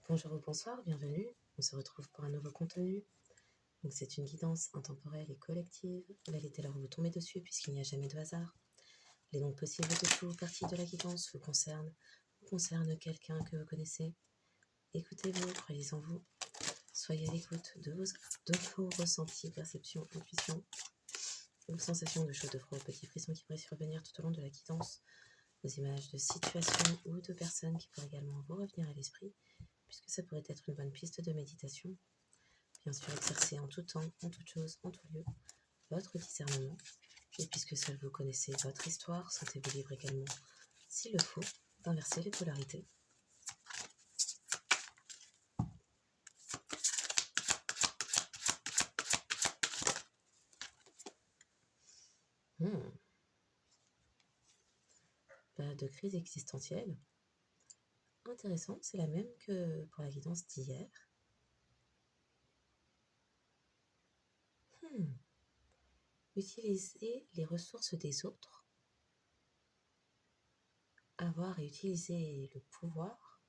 Bonjour ou bonsoir, bienvenue. On se retrouve pour un nouveau contenu. Donc c'est une guidance intemporelle et collective. La dès lors vous tombez dessus puisqu'il n'y a jamais de hasard. Les noms possibles de tout partie de la guidance vous concernent quelqu'un que vous connaissez. Écoutez-vous, croyez en vous. Soyez à l'écoute de vos ressentis, perceptions, intuitions, vos sensations de chaud, de froid, petits frissons qui pourraient survenir tout au long de la guidance, vos images de situations ou de personnes qui pourraient également vous revenir à l'esprit, puisque ça pourrait être une bonne piste de méditation. Bien sûr, exercez en tout temps, en toute chose, en tout lieu, votre discernement. Et puisque seul vous connaissez votre histoire, sentez-vous libre également, s'il le faut, d'inverser les polarités. Période de crise existentielle. Intéressant, c'est la même que pour la guidance d'hier. Utiliser les ressources des autres. Avoir et utiliser le pouvoir.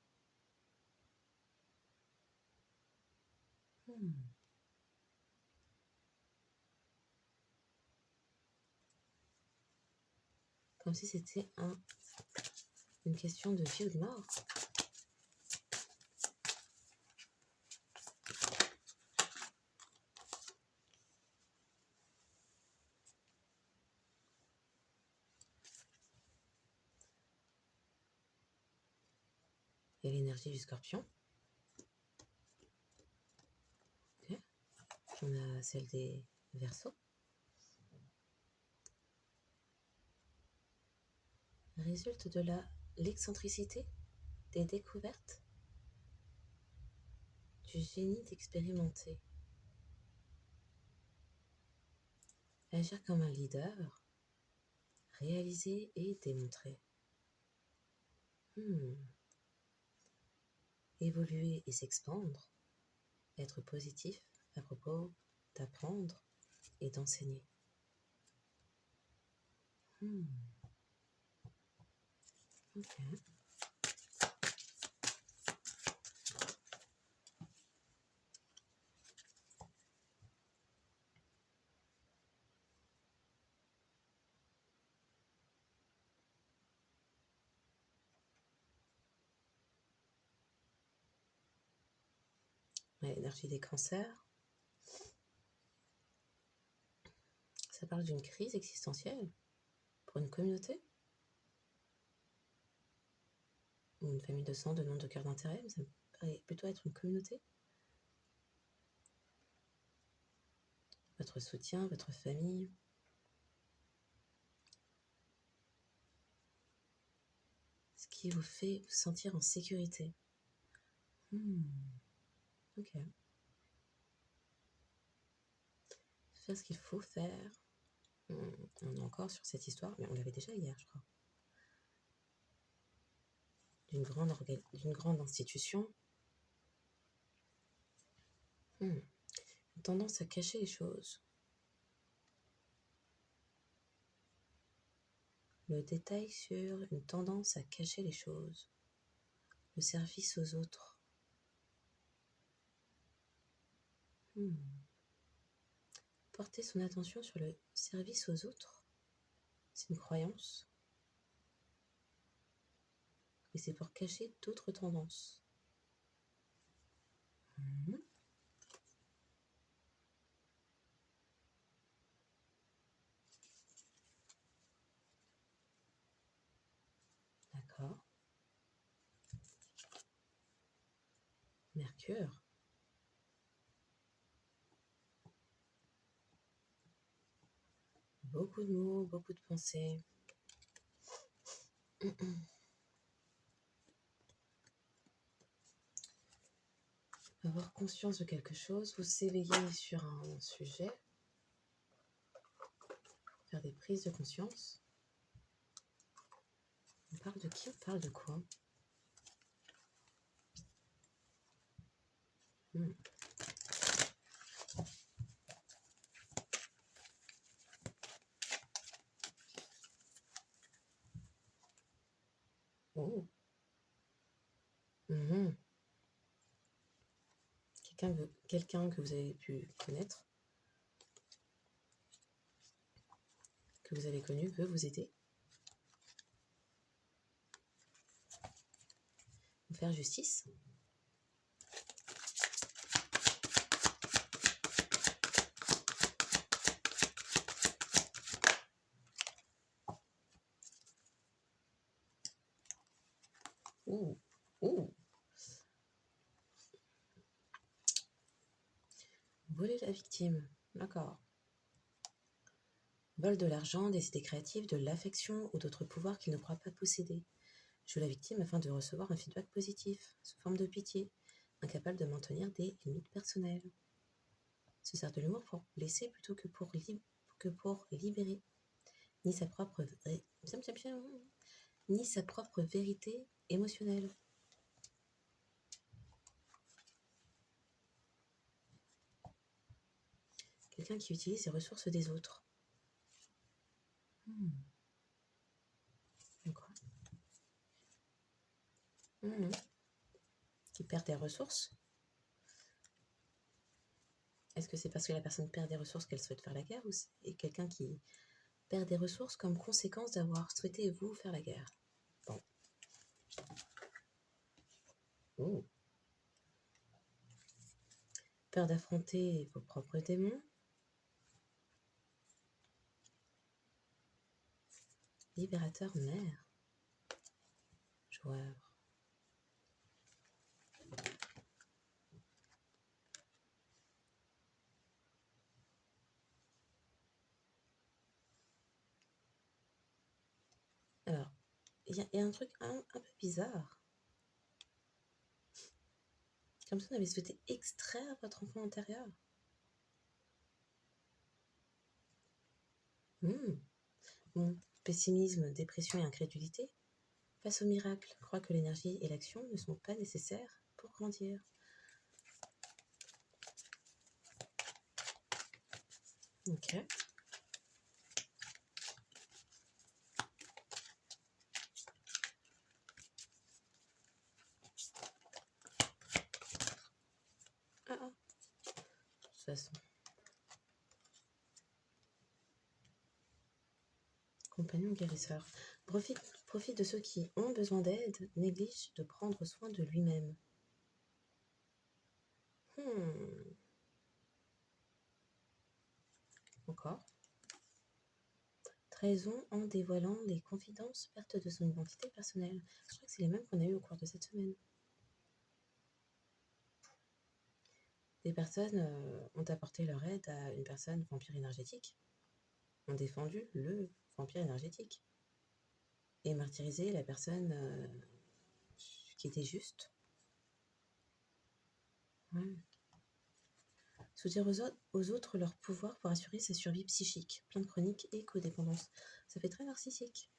Comme si c'était une question de vie ou de mort. Il y a l'énergie du scorpion. Okay. On a celle des Verseaux. Résulte de l'excentricité, des découvertes, du génie d'expérimenter. Agir comme un leader, réaliser et démontrer. Évoluer et s'expandre, être positif à propos d'apprendre et d'enseigner. Ok. L'énergie des cancers. Ça parle d'une crise existentielle pour une communauté ou une famille de sang, de nom, de cœur d'intérêt, mais ça me paraît plutôt être une communauté. Votre soutien, votre famille. Ce qui vous fait vous sentir en sécurité. Ok. Faire ce qu'il faut faire. On est encore sur cette histoire, mais on l'avait déjà hier, je crois. D'une grande institution. Une tendance à cacher les choses. Le détail sur une tendance à cacher les choses. Le service aux autres. Porter son attention sur le service aux autres, c'est une croyance. Et c'est pour cacher d'autres tendances. D'accord. Mercure. Beaucoup de mots, beaucoup de pensées. Avoir conscience de quelque chose, vous éveiller sur un sujet, faire des prises de conscience. On parle de qui? On parle de quoi? Oh. quelqu'un que vous avez pu connaître, que vous avez connu, veut vous aider, vous faire justice. Ouh, ouh. Voler la victime, d'accord. Vol de l'argent, des idées créatives, de l'affection ou d'autres pouvoirs qu'il ne croit pas posséder. Joue la victime afin de recevoir un feedback positif, sous forme de pitié, incapable de maintenir des limites personnelles. Se sert de l'humour pour blesser plutôt que pour libérer. Ni sa propre vérité émotionnelle. Quelqu'un qui utilise les ressources des autres. D'accord. Qui perd des ressources. Est-ce que c'est parce que la personne perd des ressources qu'elle souhaite faire la guerre, ou c'est quelqu'un qui perd des ressources comme conséquence d'avoir souhaité vous faire la guerre? Bon. Oh. Peur d'affronter vos propres démons. Libérateur mère. Joueur. Alors, il y a un truc un peu bizarre. Comme si on avait souhaité extraire votre enfant intérieur. Bon, pessimisme, dépression et incrédulité. Face au miracle, croit que l'énergie et l'action ne sont pas nécessaires pour grandir. Ok. De toute façon. Compagnon guérisseur. Profite de ceux qui ont besoin d'aide, néglige de prendre soin de lui-même. Encore. Trahison en dévoilant les confidences, perte de son identité personnelle. Je crois que c'est les mêmes qu'on a eu au cours de cette semaine. Des personnes ont apporté leur aide à une personne vampire énergétique, ont défendu le vampire énergétique et martyrisé la personne qui était juste. Ouais. Soutient aux autres leur pouvoir pour assurer sa survie psychique, plainte chronique et codépendance. Ça fait très narcissique.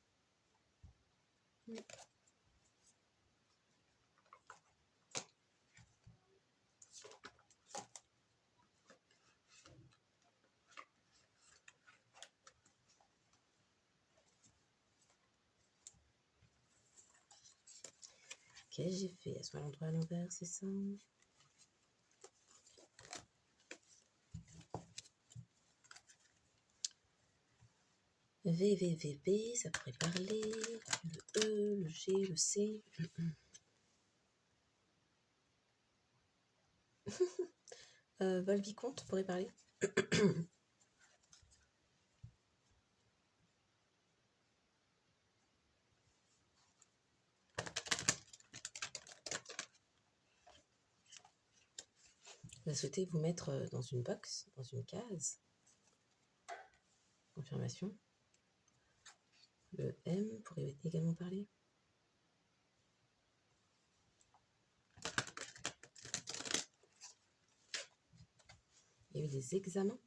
Qu'est-ce que j'ai fait? Elles sont à l'endroit à l'envers, c'est ça? VVVP, ça pourrait parler. Le E, le G, le C. Volvicomte pourrait parler. Vous souhaitez vous mettre dans une box, dans une case. Confirmation. Le M pourrait également parler. Il y a eu des examens.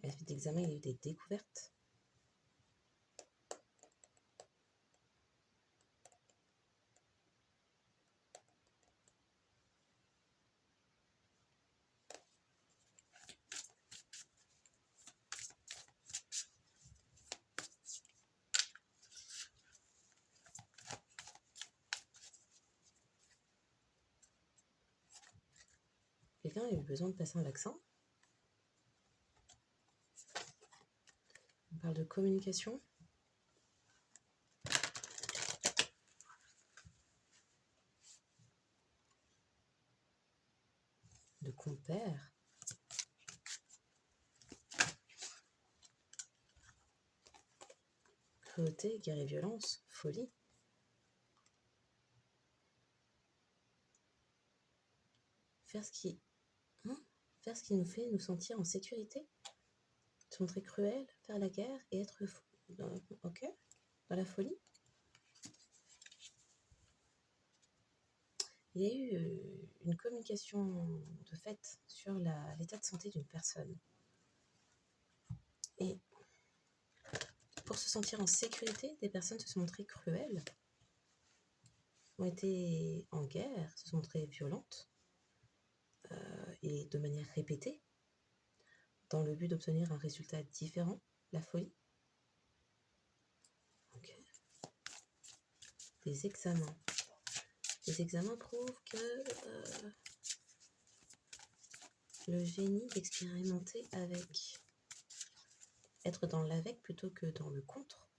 À la suite d'examens, il y a eu des découvertes. quelqu'un a eu besoin de passer un vaccin. On parle de communication. De compère. Cruauté, guerre et violence, folie. Faire ce qui nous fait nous sentir en sécurité. Se montrer cruel, faire la guerre et être fou. Ok, dans la folie. Il y a eu une communication de fait sur l'état de santé d'une personne. Et pour se sentir en sécurité, des personnes se sont montrées cruelles, ont été en guerre, se sont montrées violentes, et de manière répétée, dans le but d'obtenir un résultat différent, la folie. Ok. Des examens. Les examens prouvent que le génie d'expérimenter avec, être dans l'avec plutôt que dans le contre,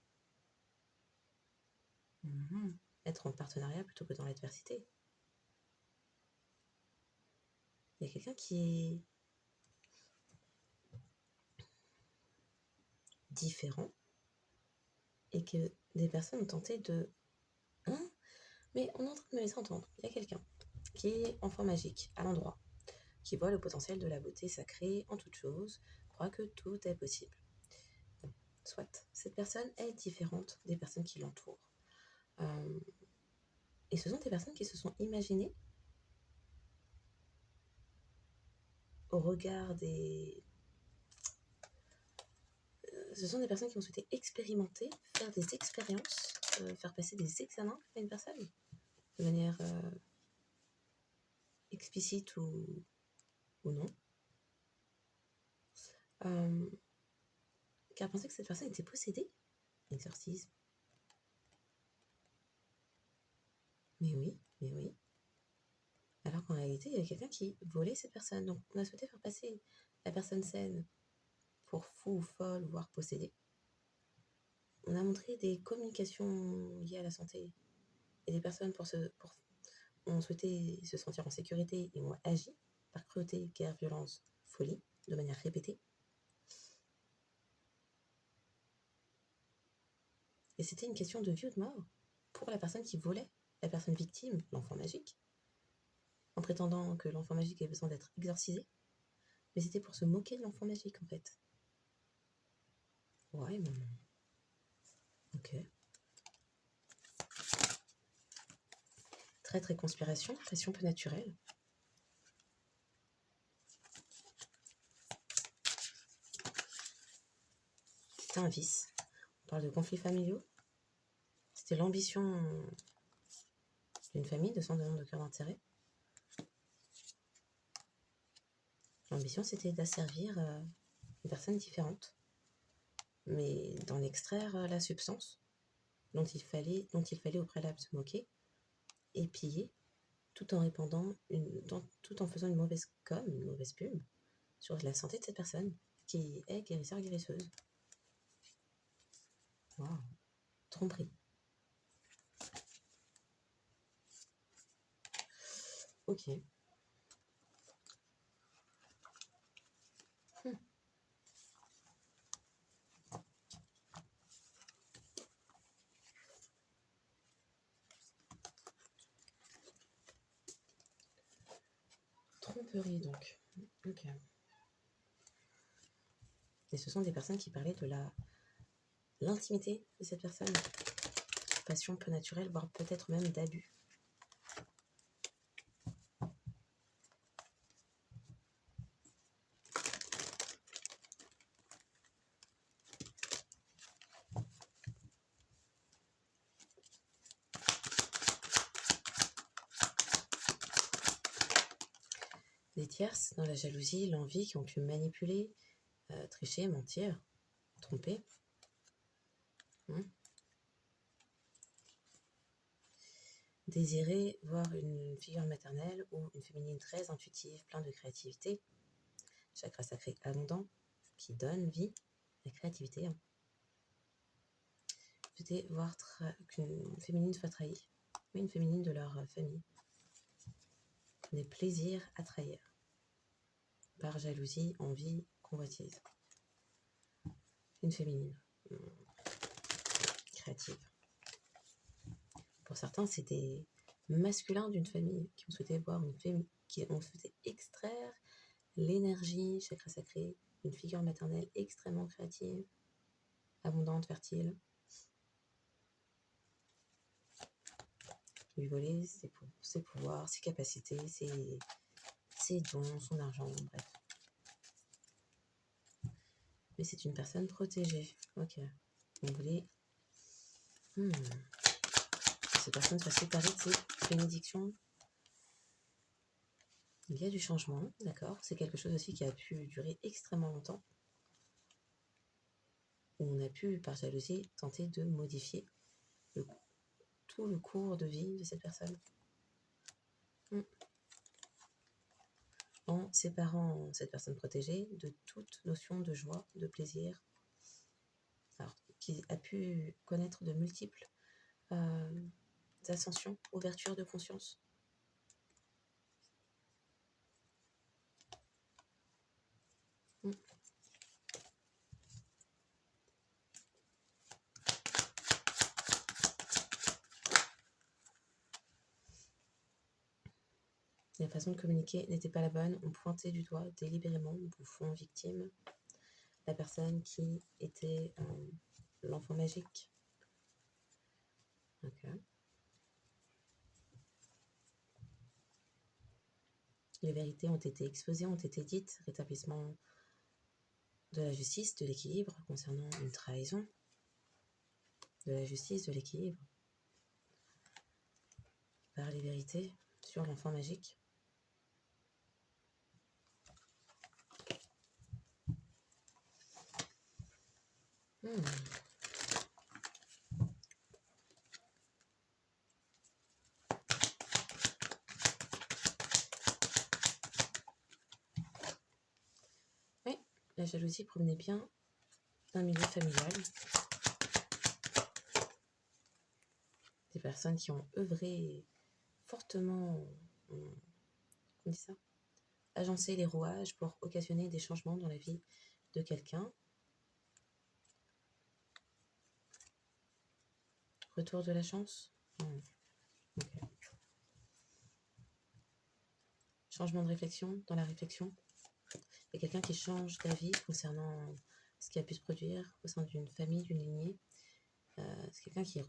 être en partenariat plutôt que dans l'adversité. Il y a quelqu'un qui est différent et que des personnes ont tenté de... Mais on est en train de me laisser entendre. Il y a quelqu'un qui est enfant magique à l'endroit, qui voit le potentiel de la beauté sacrée en toute chose, croit que tout est possible. Soit, cette personne est différente des personnes qui l'entourent. Et ce sont des personnes qui se sont imaginées au regard des... Ce sont des personnes qui ont souhaité expérimenter, faire des expériences, faire passer des examens à une personne de manière explicite ou non. Car penser que cette personne était possédée. Exorcisme. Mais oui. Alors qu'en réalité, il y a quelqu'un qui volait cette personne. Donc on a souhaité faire passer la personne saine pour fou, folle, voire possédée. On a montré des communications liées à la santé. Et des personnes ont souhaité se sentir en sécurité et ont agi par cruauté, guerre, violence, folie, de manière répétée. Et c'était une question de vie ou de mort pour la personne qui volait, la personne victime, l'enfant magique, en prétendant que l'enfant magique avait besoin d'être exorcisé. Mais c'était pour se moquer de l'enfant magique, en fait. Ouais, mais... Ok. Très conspiration, passion peu naturelle. C'était un vice. On parle de conflits familiaux. C'était l'ambition d'une famille de sans demande de cœur d'intérêt. L'ambition, c'était d'asservir une personne différente, mais d'en extraire la substance dont il fallait au préalable se moquer et piller, tout en faisant une mauvaise com, une mauvaise pub sur la santé de cette personne qui est guérisseur guérisseuse. Waouh, tromperie. Ok. Tromperie donc. Ok. Et ce sont des personnes qui parlaient de l'intimité de cette personne. Passion peu naturelle, voire peut-être même d'abus. Des tierces dans la jalousie, l'envie, qui ont pu manipuler, tricher, mentir, tromper. Désirer voir une figure maternelle ou une féminine très intuitive, plein de créativité, chakra sacré abondant, qui donne vie à la créativité. Souhaiter voir qu'une féminine soit trahie, mais une féminine de leur famille. Des plaisirs à trahir, par jalousie, envie, convoitise. Une féminine créative. Pour certains, c'est des masculins d'une famille qui ont souhaité voir une féminine, qui ont souhaité extraire l'énergie chakra sacré d'une figure maternelle extrêmement créative, abondante, fertile. Lui voler ses pouvoirs, ses capacités, ses dons, son argent, bref. Mais c'est une personne protégée. Ok. On voulait que cette personne soit séparée de ses bénédictions. Il y a du changement, d'accord. C'est quelque chose aussi qui a pu durer extrêmement longtemps. Où on a pu, par jalousie, tenter de modifier tout le cours de vie de cette personne. En séparant cette personne protégée de toute notion de joie, de plaisir, alors, qui a pu connaître de multiples ascensions, ouvertures de conscience. La façon de communiquer n'était pas la bonne. On pointait du doigt délibérément, bouffon, victime, la personne qui était l'enfant magique. Okay. Les vérités ont été exposées, ont été dites. Rétablissement de la justice, de l'équilibre concernant une trahison. De la justice, de l'équilibre. Par les vérités sur l'enfant magique. Oui, la jalousie provenait bien d'un milieu familial. Des personnes qui ont œuvré fortement, on dit ça, agencé les rouages pour occasionner des changements dans la vie de quelqu'un. Retour de la chance. Okay. Changement de réflexion, dans la réflexion. Il y a quelqu'un qui change d'avis concernant ce qui a pu se produire au sein d'une famille, d'une lignée. C'est quelqu'un qui...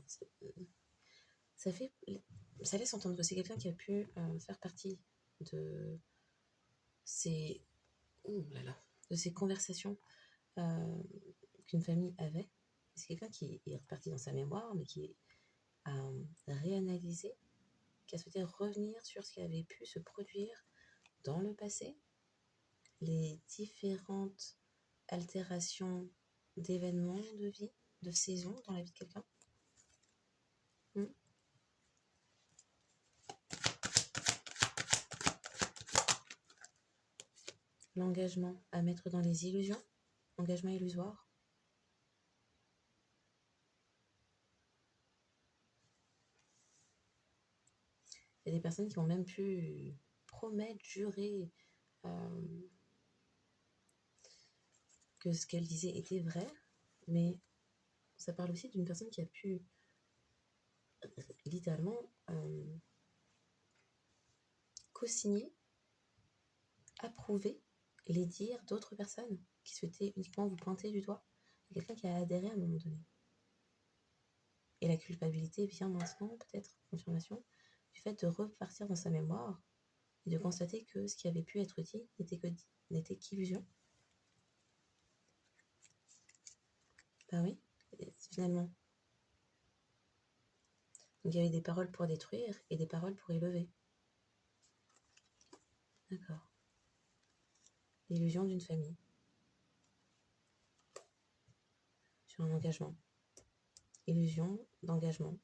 Ça laisse entendre que c'est quelqu'un qui a pu faire partie de ces... de ces conversations qu'une famille avait. C'est quelqu'un qui est reparti dans sa mémoire, mais qui a réanalysé, qui a souhaité revenir sur ce qui avait pu se produire dans le passé, les différentes altérations d'événements de vie, de saisons dans la vie de quelqu'un. L'engagement à mettre dans les illusions, engagement illusoire. Il y a des personnes qui ont même pu promettre, jurer que ce qu'elle disait était vrai, mais ça parle aussi d'une personne qui a pu littéralement co-signer, approuver les dires d'autres personnes qui souhaitaient uniquement vous pointer du doigt. Il y a quelqu'un qui a adhéré à un moment donné. Et la culpabilité vient maintenant, peut-être, confirmation, du fait de repartir dans sa mémoire et de constater que ce qui avait pu être dit n'était qu'illusion. Ben oui, finalement. Donc il y avait des paroles pour détruire et des paroles pour élever. D'accord. L'illusion d'une famille. Sur un engagement. Illusion d'engagement.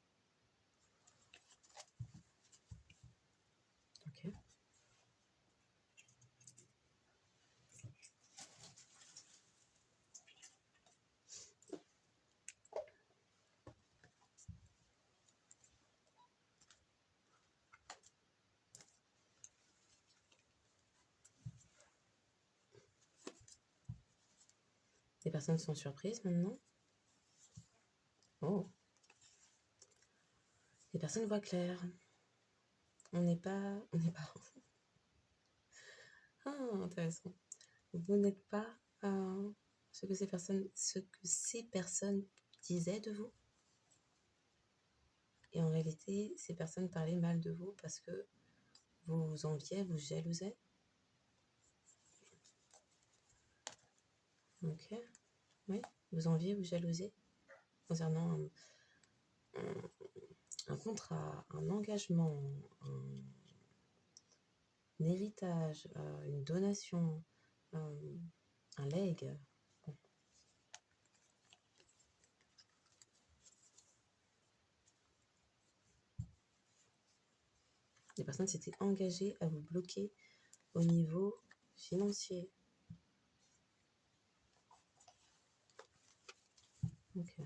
Les personnes sont surprises maintenant. Oh. Les personnes voient clair. On n'est pas... Ah, intéressant. Vous n'êtes pas ce que ces personnes disaient de vous. Et en réalité, ces personnes parlaient mal de vous parce que vous vous enviez, vous jalousez. Ok. Oui, vous enviez, vous jalousez concernant un contrat, un engagement, un héritage, une donation, un legs. Bon. Les personnes s'étaient engagées à vous bloquer au niveau financier. Ok.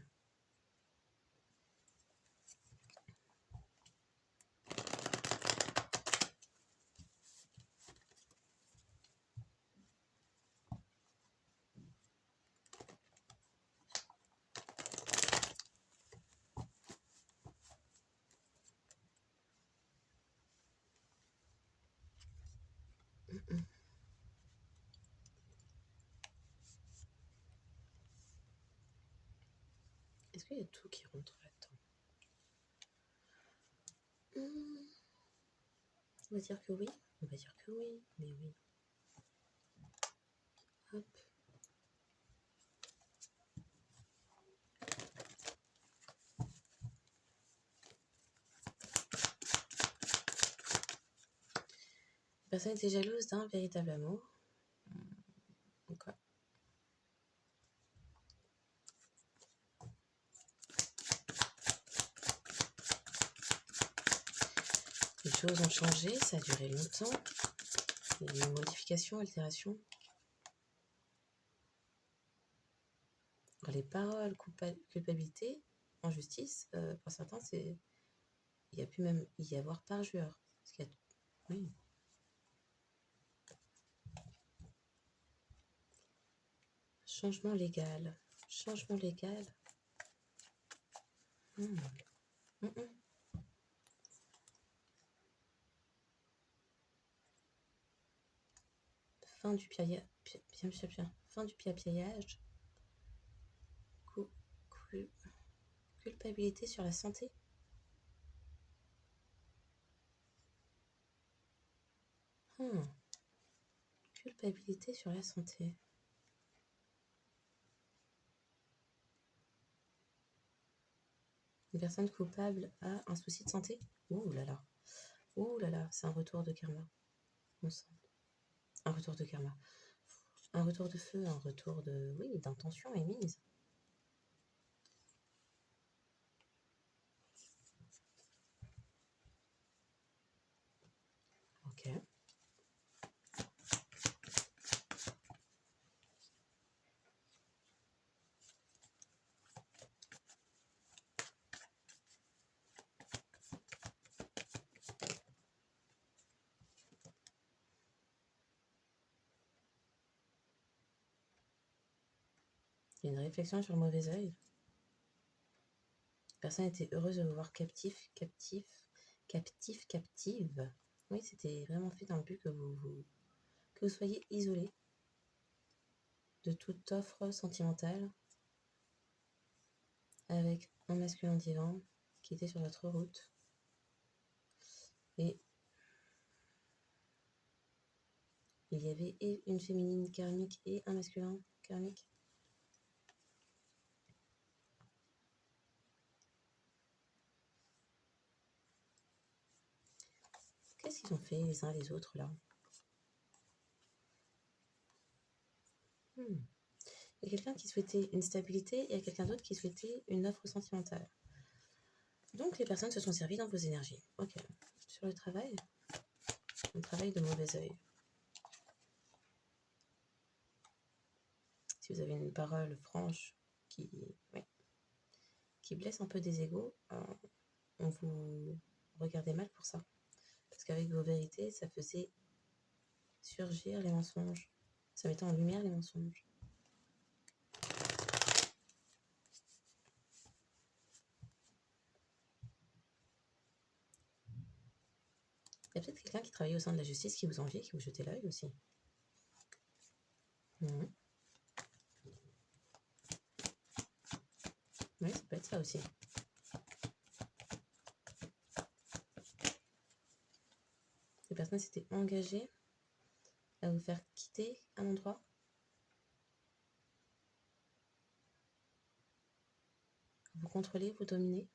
Est-ce qu'il y a tout qui rentre là-dedans? On va dire que oui. On va dire que oui, mais oui. Hop. La personne était jalouse d'un véritable amour. Okay. Les choses ont changé, ça a duré longtemps. Il y a eu une modification, altération. Alors, les paroles culpabilité en justice, pour certains, il y a pu même y avoir parjure. Oui. Changement légal. Changement légal. Fin du piapiaillage. Culpabilité sur la santé. Culpabilité sur la santé. Une personne coupable a un souci de santé. Ouh là là. Ouh là là, c'est un retour de karma. On sent. Un retour de karma. Un retour de feu, un retour de... Oui, d'intention émise. Ok. Il y a une réflexion sur le mauvais œil. La personne était heureuse de vous voir captive. Oui, c'était vraiment fait dans le but que vous soyez isolé de toute offre sentimentale avec un masculin divin qui était sur votre route. Et il y avait et une féminine karmique et un masculin karmique. Qu'est-ce qu'ils ont fait les uns les autres là? Il y a quelqu'un qui souhaitait une stabilité et il y a quelqu'un d'autre qui souhaitait une offre sentimentale. Donc les personnes se sont servies dans vos énergies. Ok. Sur le travail, un travail de mauvais œil. Si vous avez une parole franche qui blesse un peu des égos, on vous regardait mal pour ça. Parce qu'avec vos vérités, ça faisait surgir les mensonges. Ça mettait en lumière les mensonges. Il y a peut-être quelqu'un qui travaille au sein de la justice qui vous envie, qui vous jetait l'œil aussi. Oui, ça peut être ça aussi. Les personnes s'étaient engagées à vous faire quitter un endroit. Vous contrôlez, vous dominez.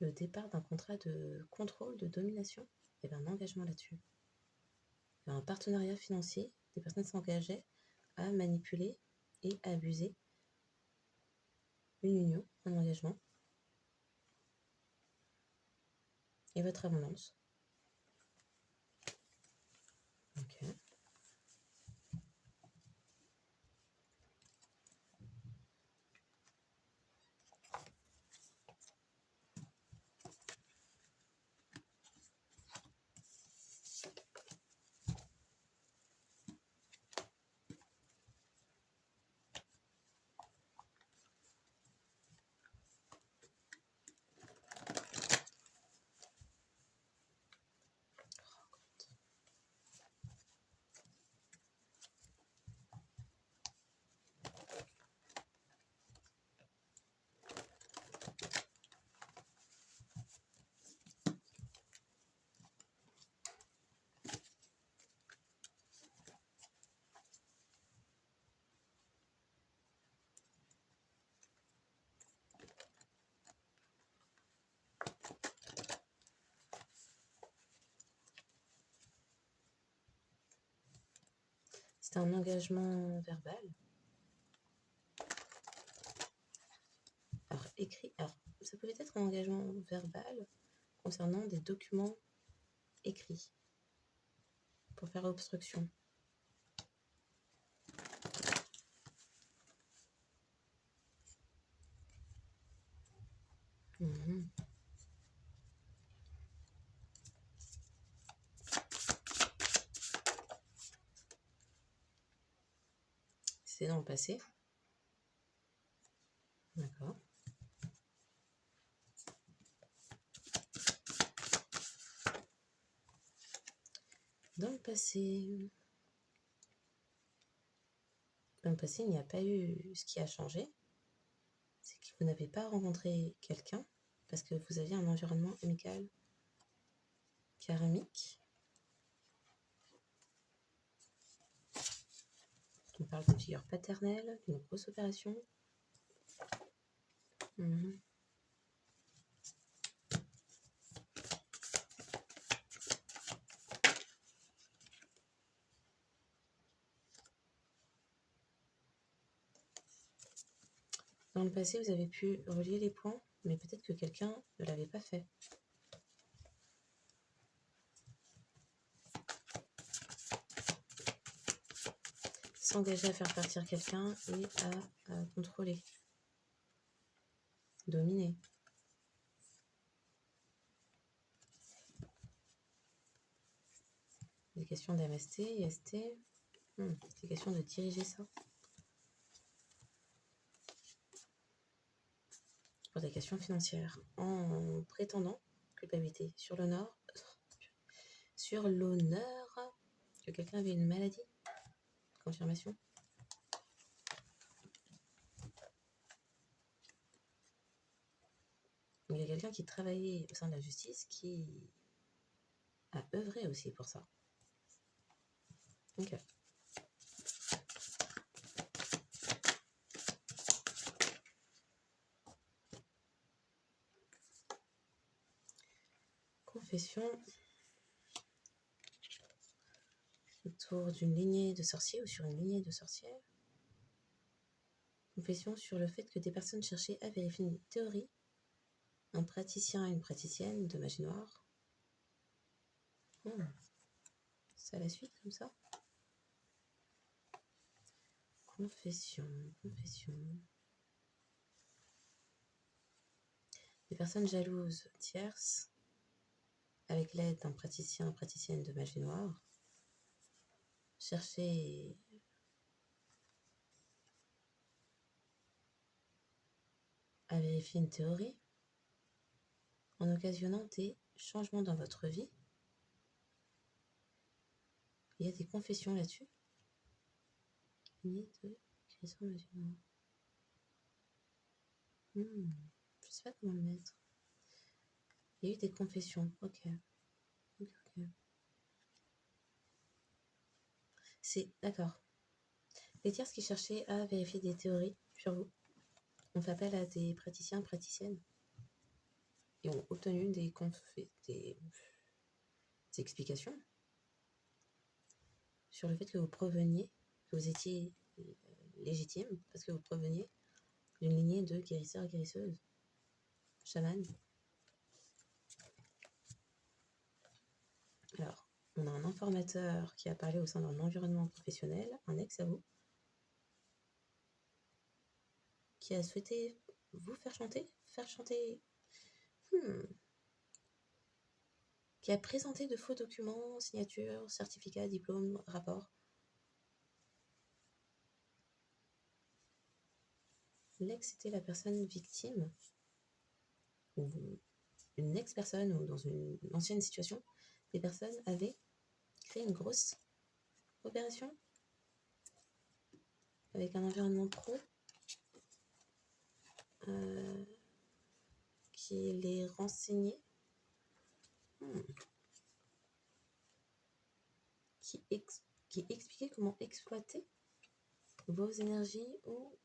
Le départ d'un contrat de contrôle, de domination, il y avait un engagement là-dessus. Il y avait un partenariat financier, des personnes s'engageaient à manipuler et à abuser une union, un engagement, et votre abondance. Ok. C'était un engagement verbal. Alors, écrit. Alors, ça pouvait être un engagement verbal concernant des documents écrits pour faire obstruction. Mhm. C'est dans le passé. D'accord. Dans le passé, il n'y a pas eu ce qui a changé. C'est que vous n'avez pas rencontré quelqu'un parce que vous aviez un environnement amical, karmique. On parle de figure paternelle, d'une grosse opération. Mhm. Dans le passé, vous avez pu relier les points, mais peut-être que quelqu'un ne l'avait pas fait. S'engager à faire partir quelqu'un et à contrôler, dominer. Des questions d'MST, IST. C'est question de diriger ça. Pour des questions financières. En prétendant culpabilité sur l'honneur que quelqu'un avait une maladie. Confirmation. Il y a quelqu'un qui travaillait au sein de la justice qui a œuvré aussi pour ça. Ok. Confession autour d'une lignée de sorciers ou sur une lignée de sorcières. Confession sur le fait que des personnes cherchaient à vérifier une théorie. Un praticien et une praticienne de magie noire. C'est à la suite comme ça. Confession. Des personnes jalouses tierces, avec l'aide d'un praticien, praticienne de magie noire, chercher à vérifier une théorie en occasionnant des changements dans votre vie. Il y a des confessions là-dessus. Lignée de guérison musulmane. Je ne sais pas comment le mettre. Il y a eu des confessions. Ok. C'est d'accord. Les tierces qui cherchaient à vérifier des théories sur vous ont fait appel à des praticiens, praticiennes et ont obtenu des explications sur le fait que vous proveniez, que vous étiez légitime parce que vous proveniez d'une lignée de guérisseurs, guérisseuses, chamans. Alors, on a un informateur qui a parlé au sein d'un environnement professionnel, un ex à vous, qui a souhaité vous faire chanter, qui a présenté de faux documents, signatures, certificats, diplômes, rapports. L'ex était la personne victime, ou une ex-personne, ou dans une ancienne situation, des personnes avaient créé une grosse opération avec un environnement pro qui les renseignait, qui expliquait comment exploiter vos énergies ou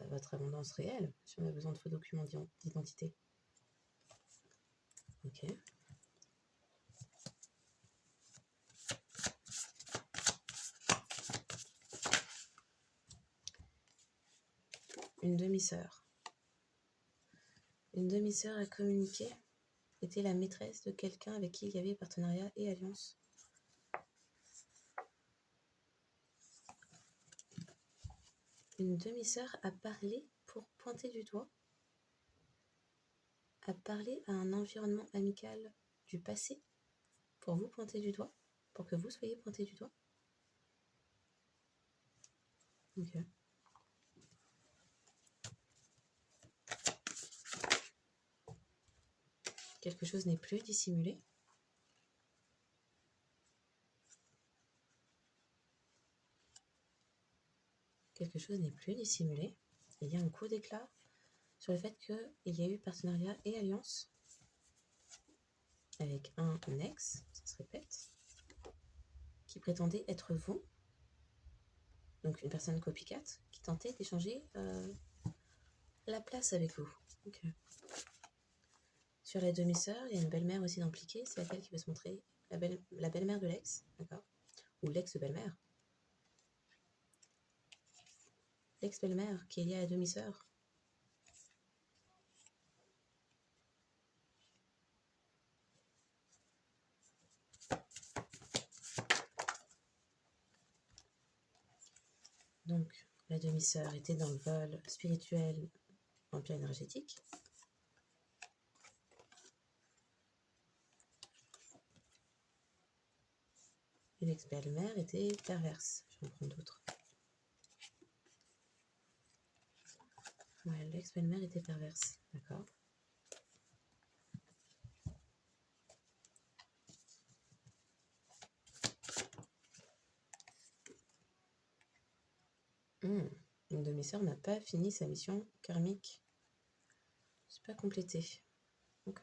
votre abondance réelle, si on a besoin de faux documents d'identité. Ok. Une demi-sœur. Une demi-sœur à communiquer était la maîtresse de quelqu'un avec qui il y avait partenariat et alliance. Une demi-sœur a parlé pour pointer du doigt, a parlé à un environnement amical du passé pour vous pointer du doigt, pour que vous soyez pointé du doigt. Ok. Quelque chose n'est plus dissimulé. Quelque chose n'est plus dissimulé. Il y a un coup d'éclat sur le fait qu'il y a eu partenariat et alliance avec un ex, ça se répète, qui prétendait être vous, donc une personne copycat, qui tentait d'échanger la place avec vous. Okay. Sur la demi-sœur, il y a une belle-mère aussi impliquée, c'est laquelle qui va se montrer la belle-mère de l'ex, d'accord, ou l'ex-belle-mère. L'ex-belle-mère qui est liée à la demi-sœur. Donc, la demi-sœur était dans le vol spirituel, empire énergétique. Et l'ex-belle-mère était perverse. J'en prends d'autres. Ouais, l'ex-belle-mère était perverse, d'accord. Une demi-sœur n'a pas fini sa mission karmique. C'est pas complété. Ok.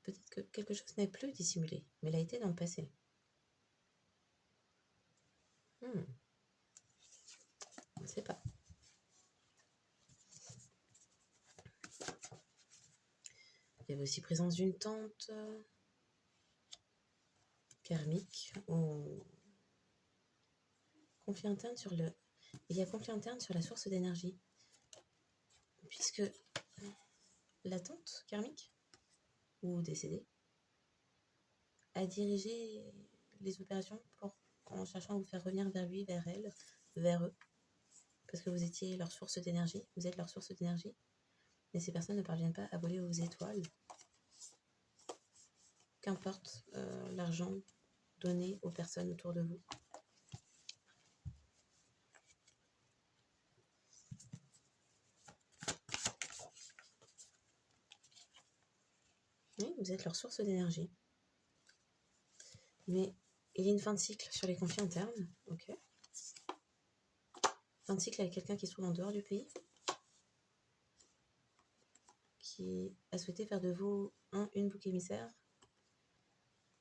Peut-être que quelque chose n'est plus dissimulé, mais l'a été dans le passé. On ne sait pas. Il y avait aussi présence d'une tante karmique ou conflit interne sur le... Il y a conflit interne sur la source d'énergie. Puisque la tante karmique ou décédée a dirigé les opérations en cherchant à vous faire revenir vers lui, vers elle, vers eux. Parce que vous étiez leur source d'énergie, vous êtes leur source d'énergie. Mais ces personnes ne parviennent pas à voler aux étoiles. Qu'importe l'argent donner aux personnes autour de vous. Oui, vous êtes leur source d'énergie. Mais il y a une fin de cycle sur les conflits internes. Ok. Fin de cycle avec quelqu'un qui se trouve en dehors du pays, qui a souhaité faire de vous une bouc émissaire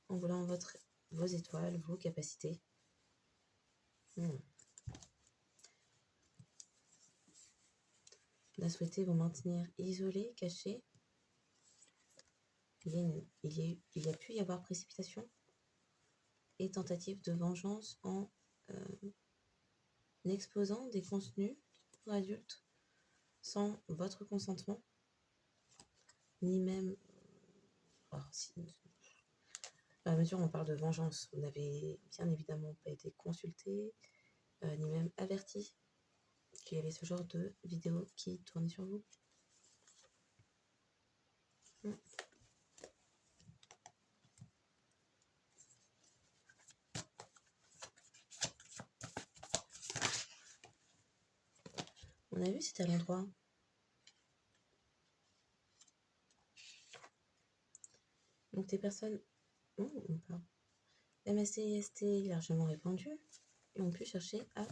en voulant vos étoiles, vos capacités. On a souhaité vous maintenir isolés, cachés. Il y a pu y avoir précipitation et tentative de vengeance en exposant des contenus pour adultes sans votre consentement, ni même... Alors, dans la mesure où on parle de vengeance, vous n'avez bien évidemment pas été consulté, ni même averti qu'il y avait ce genre de vidéo qui tournait sur vous. On a vu, c'était à l'endroit. Donc des personnes MST et ST largement répandues et ont pu chercher à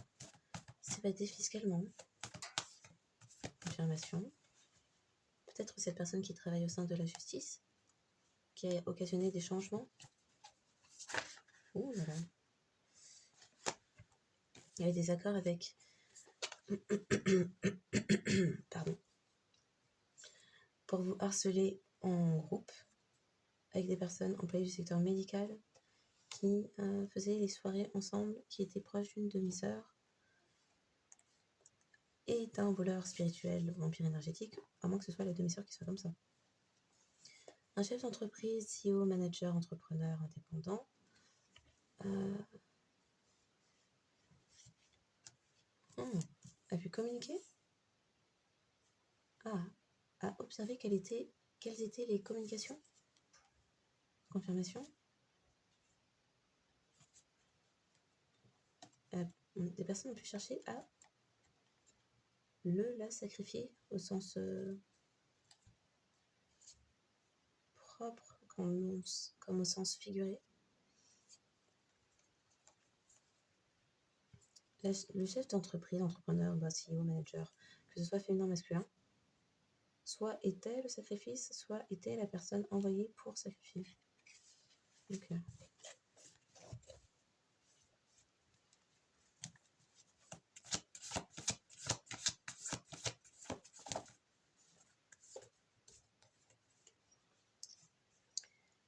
s'évader fiscalement. Confirmation. Peut-être cette personne qui travaille au sein de la justice, qui a occasionné des changements. Ouh là là. Il y avait des accords avec... Pardon. Pour vous harceler en groupe, avec des personnes employées du secteur médical qui faisaient les soirées ensemble, qui étaient proches d'une demi-sœur et d'un voleur spirituel, vampire énergétique, à moins que ce soit la demi-sœur qui soit comme ça. Un chef d'entreprise, CEO, manager, entrepreneur, indépendant, a pu communiquer, a observé quelles étaient les communications. Confirmation. Des personnes ont pu chercher à la sacrifier au sens propre comme au sens figuré. Le chef d'entreprise, entrepreneur, boss, CEO, manager, que ce soit féminin ou masculin, soit était le sacrifice, soit était la personne envoyée pour sacrifier. Ok.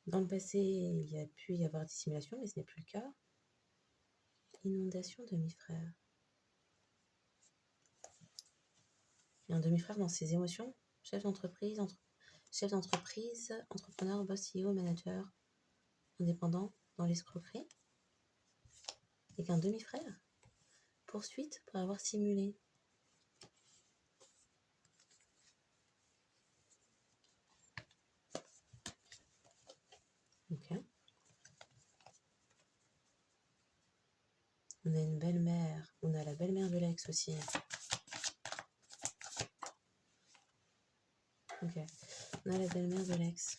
Dans le passé, il y a pu y avoir dissimulation, mais ce n'est plus le cas. Inondation demi-frère. Il y a un demi-frère dans ses émotions. Chef d'entreprise, entrepreneur, boss, CEO, manager, indépendant, dans l'escroquerie. Et qu'un demi-frère. Poursuite pour avoir simulé. Ok. On a une belle-mère. On a la belle-mère de l'ex aussi. Ok. On a la belle-mère de l'ex.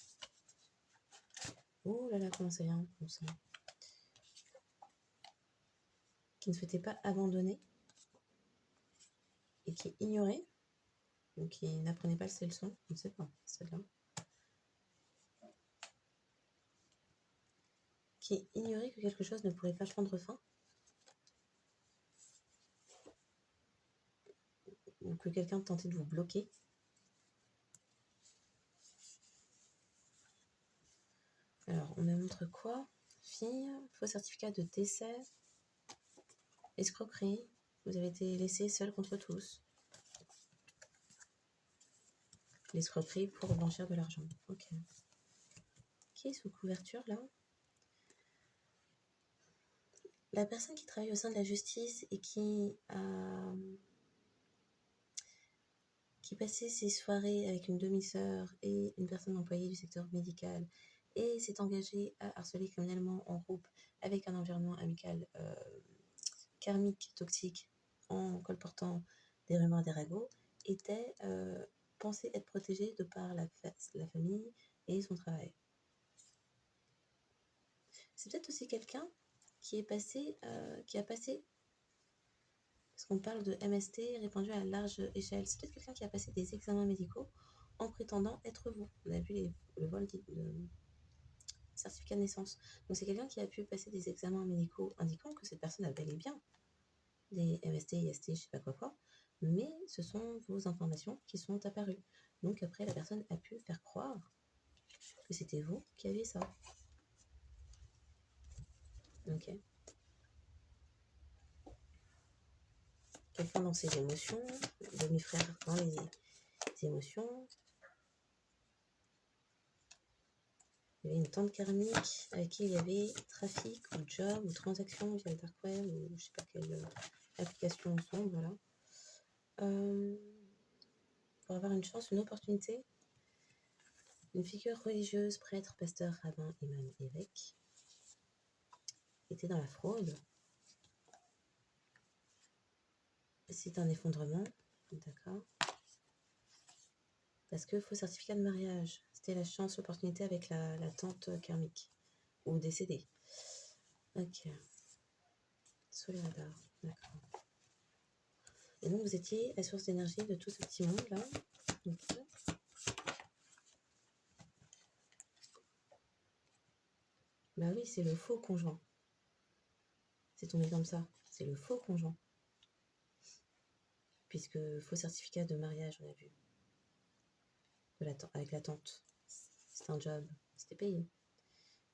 Oh là là, comment ça vient comme ça. Qui ne souhaitait pas abandonner. Et qui ignorait. Ou qui n'apprenait pas ses leçons. Je ne sais pas, celle-là. Qui ignorait que quelque chose ne pourrait pas prendre fin. Ou que quelqu'un tentait de vous bloquer. Alors, on me montre quoi? Fille, faux certificat de décès, escroquerie, vous avez été laissé seul contre tous. L'escroquerie pour blanchir de l'argent. Ok. Qui est sous couverture là? La personne qui travaille au sein de la justice et qui passait ses soirées avec une demi-sœur et une personne employée du secteur médical et s'est engagé à harceler criminellement en groupe avec un environnement amical karmique, toxique, en colportant des rumeurs, des ragots, était pensé être protégé de par la famille et son travail. C'est peut-être aussi quelqu'un qui a passé, parce qu'on parle de MST répandu à large échelle, c'est peut-être quelqu'un qui a passé des examens médicaux en prétendant être vous. On a vu le vol de certificat de naissance. Donc c'est quelqu'un qui a pu passer des examens médicaux indiquant que cette personne a bel et bien des MST, IST, je sais pas quoi, mais ce sont vos informations qui sont apparues. Donc après, la personne a pu faire croire que c'était vous qui aviez ça. Ok. Quelqu'un dans ses émotions, demi-frère dans les émotions. Il y avait une tante karmique avec qui il y avait trafic ou job ou transaction via le dark web ou je sais pas quelle application ensemble, voilà. Pour avoir une chance, une opportunité, une figure religieuse, prêtre, pasteur, rabbin, imam, évêque, était dans la fraude. C'est un effondrement, d'accord. Parce que faux certificat de mariage, c'était la chance, l'opportunité avec la tante karmique, ou décédée. Ok. Sous les radars, d'accord. Et donc vous étiez la source d'énergie de tout ce petit monde-là. Okay. Bah oui, c'est le faux conjoint. C'est tombé comme ça. C'est le faux conjoint. Puisque faux certificat de mariage, on a vu. Avec la tante. C'était un job. C'était payé.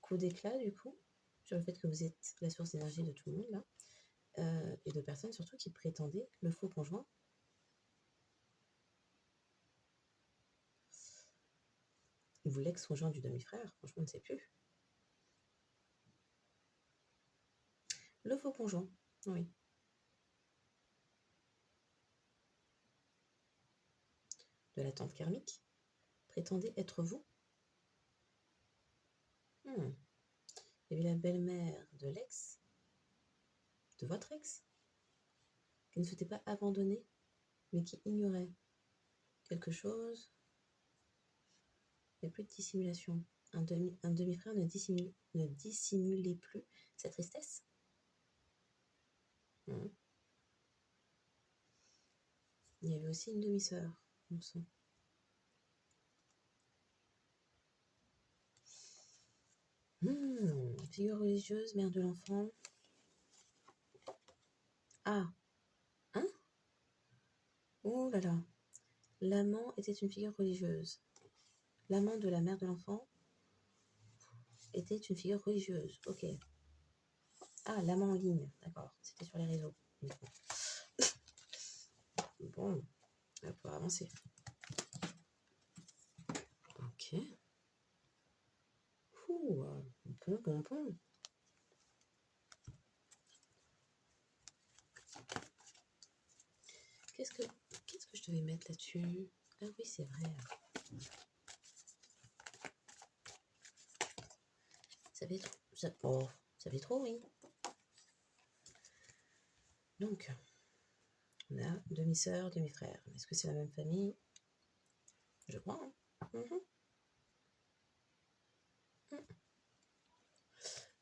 Coup d'éclat, du coup, sur le fait que vous êtes la source d'énergie de tout le monde, là. Et de personnes, surtout, qui prétendaient le faux conjoint. Ou l'ex-conjoint du demi-frère. Franchement, on ne sait plus. Le faux conjoint, oui. De la tante karmique, prétendait être vous. Il y avait la belle-mère de l'ex, de votre ex, qui ne souhaitait pas abandonner, mais qui ignorait quelque chose. Il n'y a plus de dissimulation. Un demi-frère ne dissimulait plus sa tristesse. Il y avait aussi une demi-sœur, on sent. Figure religieuse, mère de l'enfant. Ah, hein? Oh là là. L'amant était une figure religieuse. L'amant de la mère de l'enfant était une figure religieuse. Ok. Ah, l'amant en ligne. D'accord. C'était sur les réseaux. Bon, on va pouvoir avancer. Ok. Ouh, bon. Qu'est-ce que je devais mettre là-dessus? Ah oui, c'est vrai. Ça fait trop. Ça fait trop, oui. Donc, on a demi-sœur, demi-frère. Est-ce que c'est la même famille? Je crois.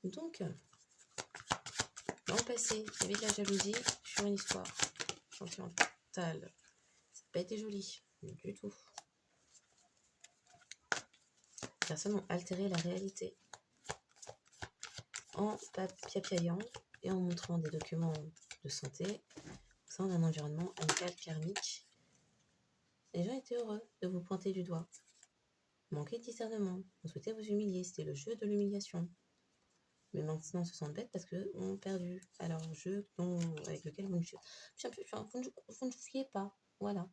Donc, dans le passé, il y avait de la jalousie sur une histoire sentimentale. Ça n'a pas été joli, du tout. Les personnes ont altéré la réalité en papiaillant et en montrant des documents de santé au sein d'un environnement amical karmique. Les gens étaient heureux de vous pointer du doigt. Manquez de discernement. On souhaitait vous humilier. C'était le jeu de l'humiliation. Mais maintenant, on se sent bête parce qu'on a perdu. Alors, jeu avec lequel vous ne jouiez pas. Voilà.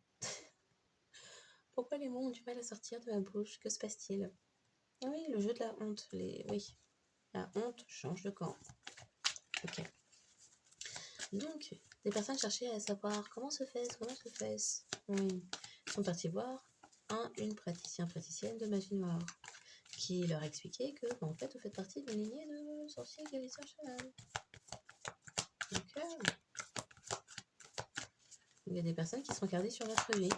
Pourquoi les mots ont du mal à sortir de ma bouche? Que se passe-t-il? Oui, le jeu de la honte. Oui. La honte change de camp. Ok. Donc, des personnes cherchaient à savoir comment se fait-ce. Oui. Ils sont partis voir une praticienne de magie noire qui leur expliquait que, en fait, vous faites partie d'une lignée de sorciers guérisseurs chamans. Donc, il y a des personnes qui sont regardées sur votre vie,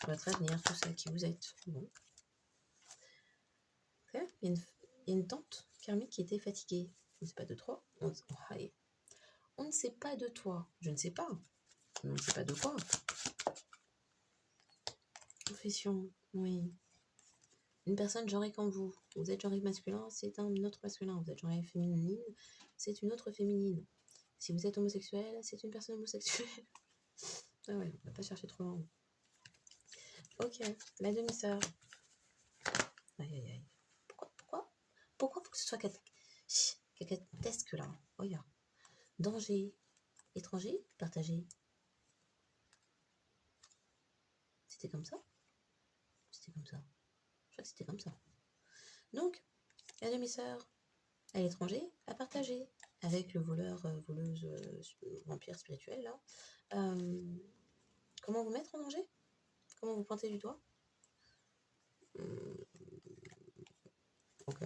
votre avenir, tout ça, qui vous êtes. Bon. Okay. Il y a une tante karmique qui était fatiguée. On ne sait pas de toi. On ne sait pas de toi. Je ne sais pas. On ne sait pas de quoi. Profession, oui. Une personne genrée comme vous. Vous êtes genré masculin, c'est un autre masculin. Vous êtes genré féminine, c'est une autre féminine. Si vous êtes homosexuel, c'est une personne homosexuelle. Ah ouais, on va pas chercher trop loin. Ok, la demi-sœur. Aïe aïe aïe. Pourquoi faut que ce soit cacatesque là? Regarde. Danger. Étranger, partagé. C'était comme ça? C'était comme ça. Je crois que c'était comme ça. Donc, la demi-sœur, à l'étranger, à partager. Avec le voleur, voleuse, vampire spirituel là. Comment vous mettre en danger? Comment vous pointer du doigt? Ok.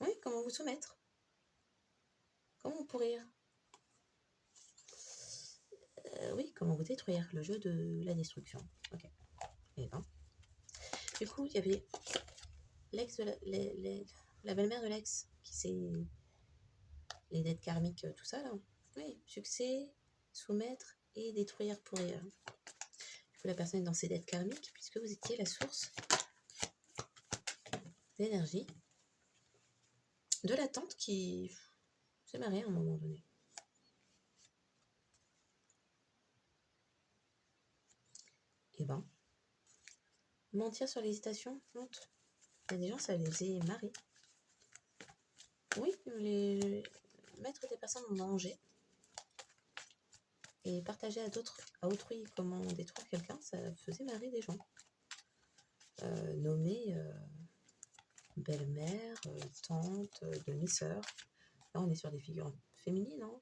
Oui, comment vous soumettre? Comment vous pourrir? Oui, comment vous détruire? Le jeu de la destruction. Ok. Et ben. Du coup, il y avait l'ex de la belle-mère de l'ex qui s'est... Les dettes karmiques, tout ça là. Oui, succès, soumettre et détruire, pourrir. Du coup, la personne est dans ses dettes karmiques puisque vous étiez la source d'énergie de la tante qui s'est mariée à un moment donné. Et ben, mentir sur l'hésitation, honte. Il y a des gens, ça les est marré. Oui, mettre des personnes en danger et partager à autrui comment détruire quelqu'un, ça faisait marrer des gens. Nommer belle-mère, tante, demi-sœur. Là, on est sur des figures féminines, hein.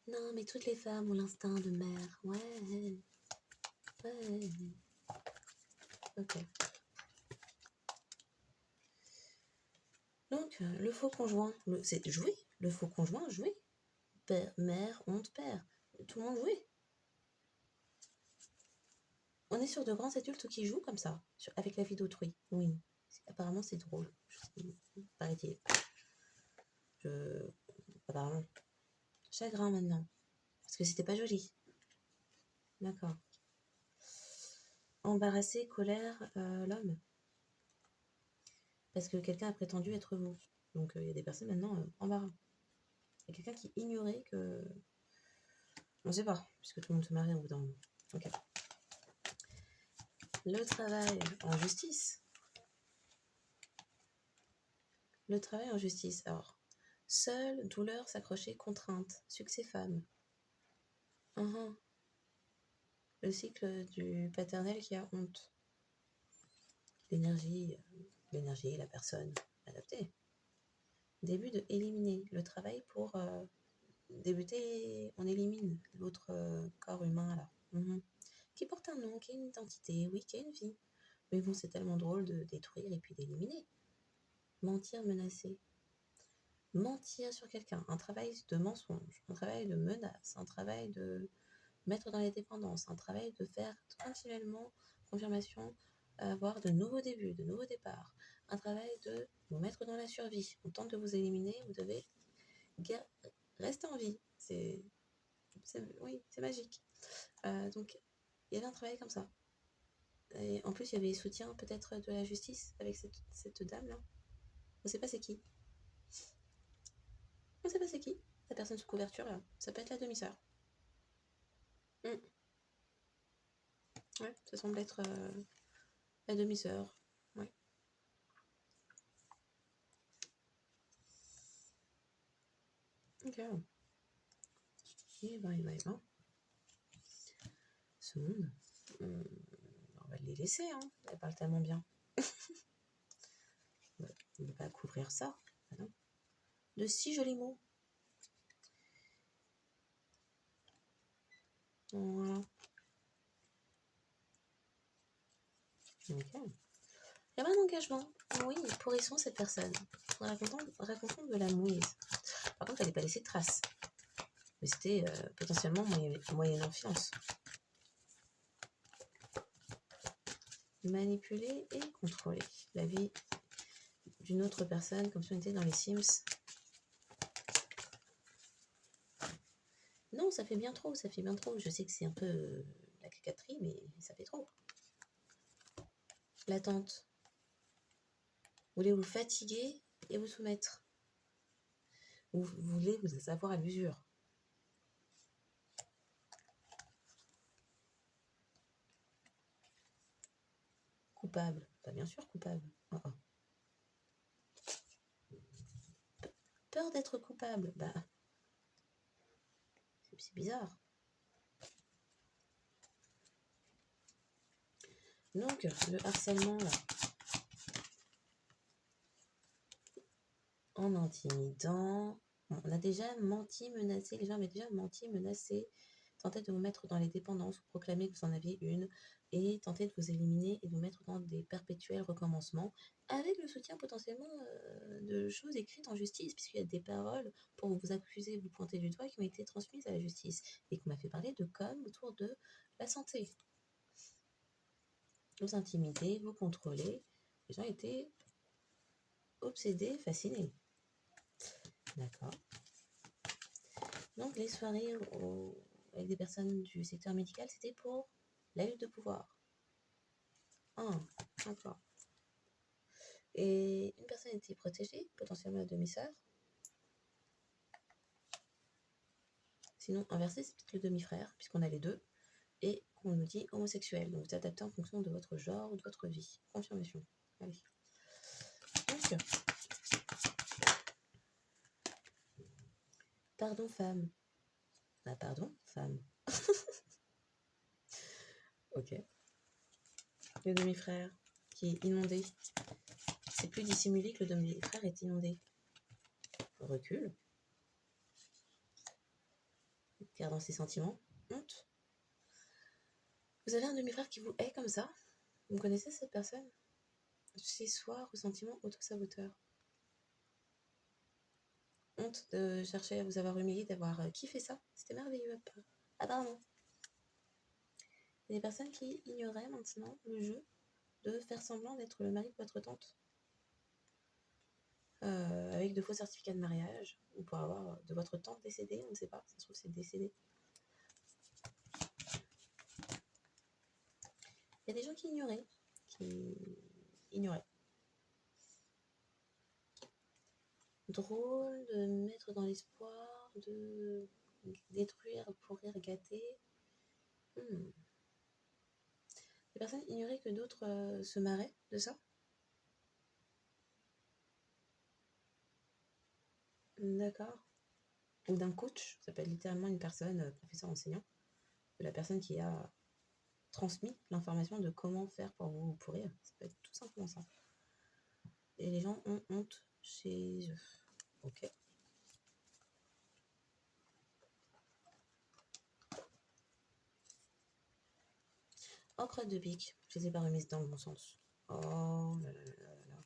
Non, mais toutes les femmes ont l'instinct de mère. Ouais. Ok. Donc, le faux conjoint, c'est jouer. Le faux conjoint, jouer. Père, mère, honte, père. Tout le monde jouait. On est sur de grands adultes qui jouent comme ça, avec la vie d'autrui. Oui. Apparemment, c'est drôle. Paraît-il. Apparemment. Chagrin maintenant. Parce que c'était pas joli. D'accord. Embarrassé, colère, l'homme. Parce que quelqu'un a prétendu être vous. Donc il y a des personnes maintenant embarras. Il y a quelqu'un qui ignorait que... On ne sait pas, puisque tout le monde se marie au bout d'un moment. Ok. Le travail en justice. Le travail en justice. Alors, seule, douleur, s'accrocher, contrainte, succès femme. Le cycle du paternel qui a honte. L'énergie, la personne adaptée. Début de éliminer. Le travail pour débuter, on élimine l'autre corps humain là. Qui porte un nom, qui a une identité, oui, qui a une vie. Mais bon, c'est tellement drôle de détruire et puis d'éliminer. Mentir, menacer. Mentir sur quelqu'un, un travail de mensonge, un travail de menace, un travail de mettre dans les dépendances, un travail de faire continuellement confirmation, avoir de nouveaux débuts, de nouveaux départs, un travail de vous mettre dans la survie. On tente de vous éliminer, vous devez rester en vie. Oui, c'est magique. Donc, il y avait un travail comme ça. Et en plus, il y avait soutien peut-être de la justice avec cette dame-là. On ne sait pas c'est qui. On ne sait pas c'est qui. La personne sous couverture, là. Ça peut être la demi-sœur. Ouais, ça semble être la demi-sœur. Ouais. Ok. Et ben. Ce monde, on va les laisser, hein. Elle parle tellement bien. On ne va pas couvrir ça. Ah non. De si jolis mots. Voilà. Ok. Il y a pas d'engagement. Oui, pourrissons cette personne. Racontons de la mouise. Par contre, elle n'est pas laissée de traces. Mais c'était potentiellement moyennant fiance. Manipuler et contrôler la vie d'une autre personne, comme si on était dans les Sims. Non, ça fait bien trop, ça fait bien trop. Je sais que c'est un peu la cacaterie, mais ça fait trop. L'attente. Vous voulez vous fatiguer et vous soumettre. Vous voulez vous avoir à l'usure. Coupable. Bah, bien sûr, coupable. Oh, oh. Peur d'être coupable. Bah, c'est bizarre. Donc, le harcèlement, là. En intimidant. On a déjà menti, menacé. Les gens avaient déjà menti, menacé. Tenté de vous mettre dans les dépendances, vous proclamer que vous en aviez une. Et tenter de vous éliminer et de vous mettre dans des perpétuels recommencements. Avec le soutien potentiellement de choses écrites en justice. Puisqu'il y a des paroles pour vous accuser, vous pointer du doigt qui ont été transmises à la justice. Et qu'on m'a fait parler de com autour de la santé. Vous intimider, vous contrôler. Les gens étaient obsédés, fascinés. D'accord. Donc les soirées avec des personnes du secteur médical, c'était pour la lutte de pouvoir. Ah, d'accord. Et une personne était protégée, potentiellement la demi-sœur. Sinon, inversé, c'est peut-être le demi-frère, puisqu'on a les deux. Et qu'on nous dit homosexuel. Donc vous adaptez en fonction de votre genre ou de votre vie. Confirmation. Allez. Donc, pardon femme. Ah pardon, femme. Ok. Le demi-frère qui est inondé. C'est plus dissimulé que le demi-frère est inondé. Recule. Gardant ses sentiments. Honte. Vous avez un demi-frère qui vous hait comme ça. Vous connaissez cette personne? Chez soi, ressentiment auto-saboteur. Honte de chercher à vous avoir humilié, d'avoir kiffé ça. C'était merveilleux. Apparemment. Il y a des personnes qui ignoraient maintenant le jeu de faire semblant d'être le mari de votre tante. Avec de faux certificats de mariage, ou pour avoir de votre tante décédée, on ne sait pas, ça se trouve c'est décédé. Il y a des gens qui ignoraient. Drôle de mettre dans l'espoir, de détruire, pourrir, gâter. Les personnes ignoraient que d'autres se marraient de ça. D'accord. Ou d'un coach, ça peut être littéralement une personne, professeur enseignant, de la personne qui a transmis l'information de comment faire pour vous pourrir. Ça peut être tout simplement ça. Et les gens ont honte chez eux. Ok. Oh, crotte de bique. Je les ai pas remises dans le bon sens. Oh là là là là là.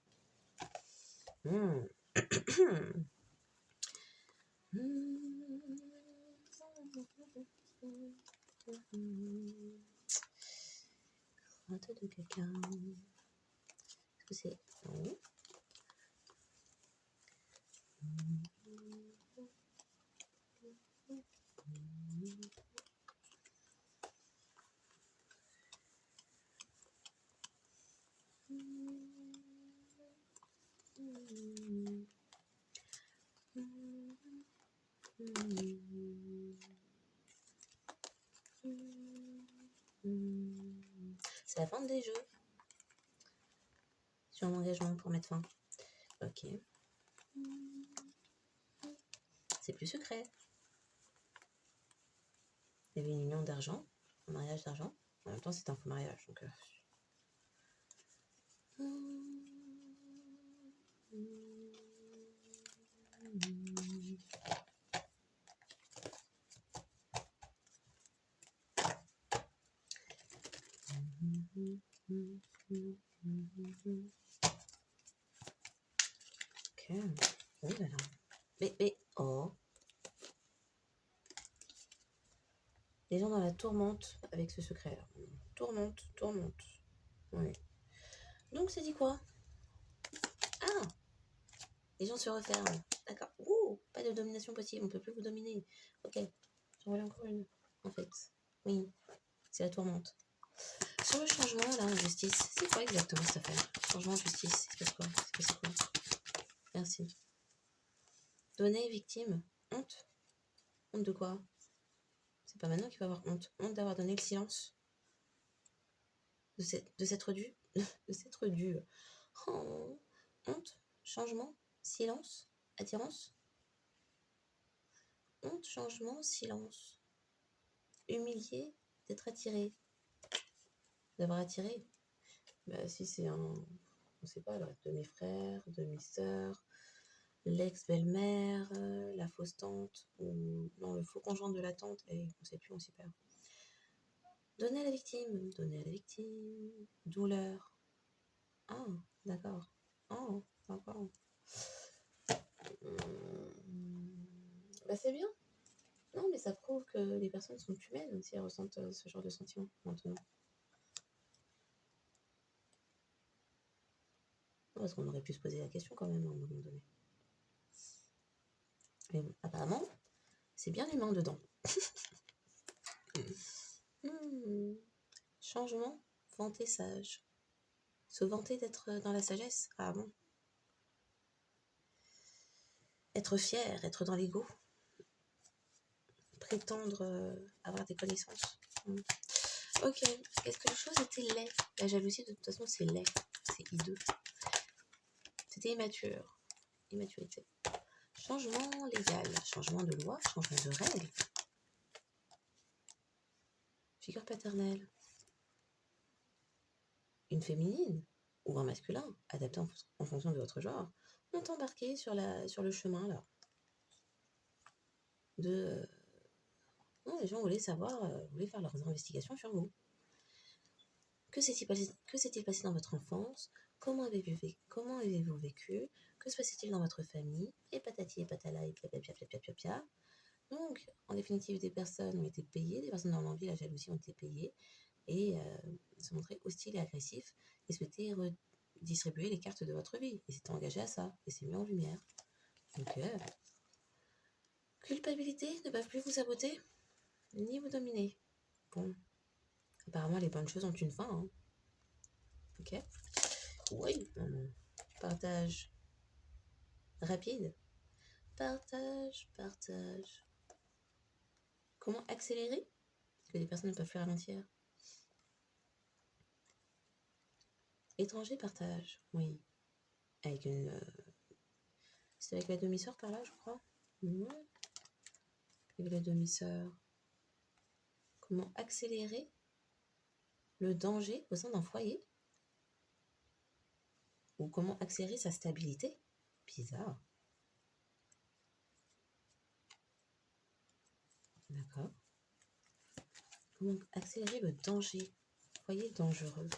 Crotte de caca. Est-ce que c'est... Non. C'est la fin des jeux. Sur un engagement pour mettre fin. Ok. C'est plus secret. Il y avait une union d'argent, un mariage d'argent. En même temps, c'est un faux mariage. Donc, Ok. Oh là là. Oh. Les gens dans la tourmente avec ce secret. Tourmente. Oui. Donc, c'est dit quoi? Ah! Les gens se referment. D'accord. Ouh! Pas de domination possible. On peut plus vous dominer. Ok. J'en voulais encore une. En fait. Oui. C'est la tourmente. Sur le changement, là, en justice, c'est quoi exactement cette affaire? Changement en justice, c'est quoi? C'est quoi? Merci. Donner, victime, honte? Honte de quoi? C'est pas maintenant qu'il va avoir honte. Honte d'avoir donné le silence? De s'être dû? De s'être dû. Oh. Honte? Changement? Silence? Attirance? Honte, changement, silence. Humilié d'être attiré. D'avoir attiré. Bah, si c'est un... On sait pas, là, demi-frère, demi-sœur, l'ex-belle-mère, la fausse tante, ou non, le faux conjoint de la tante, et on sait plus, on s'y perd. Donner à la victime, douleur. Ah, d'accord. Oh, d'accord. Bah c'est bien. Non, mais ça prouve que les personnes sont humaines si elles ressentent ce genre de sentiments maintenant. Parce qu'on aurait pu se poser la question quand même à un moment donné. Mais bon, apparemment, c'est bien humain dedans. Changement, vanter sage. Se vanter d'être dans la sagesse. Ah bon. Être fier, être dans l'ego. Prétendre avoir des connaissances. Ok, est-ce que les choses étaient laides? La jalousie, de toute façon, c'est laid. C'est hideux. C'était immature. Immaturité. Changement légal. Changement de loi. Changement de règles. Figure paternelle. Une féminine ou un masculin, adapté en fonction de votre genre, ont embarqué sur le chemin là. Non, les gens voulaient savoir, voulaient faire leurs investigations sur vous. Que s'est-il passé dans votre enfance? Comment avez-vous vécu? Que se passait-il dans votre famille? Et patati et patala et pia. Donc, en définitive, des personnes ont été payées, des personnes dans l'envie, la jalousie ont été payées et se montraient hostiles et agressifs et souhaitaient redistribuer les cartes de votre vie. Et s'étaient engagés à ça et c'est mis en lumière. Donc, culpabilité, ne peuvent plus vous saboter ni vous dominer. Bon, apparemment les bonnes choses ont une fin. Hein. Ok. Oui. Partage rapide. Partage. Comment accélérer? Parce que les personnes ne peuvent plus ralentir. Étranger partage. Oui. Avec une... C'est avec la demi-sœur par là, je crois. Ouais. Avec la demi-sœur. Comment accélérer le danger au sein d'un foyer? Ou comment accélérer sa stabilité? Bizarre. D'accord. Comment accélérer le danger? Foyer dangereux.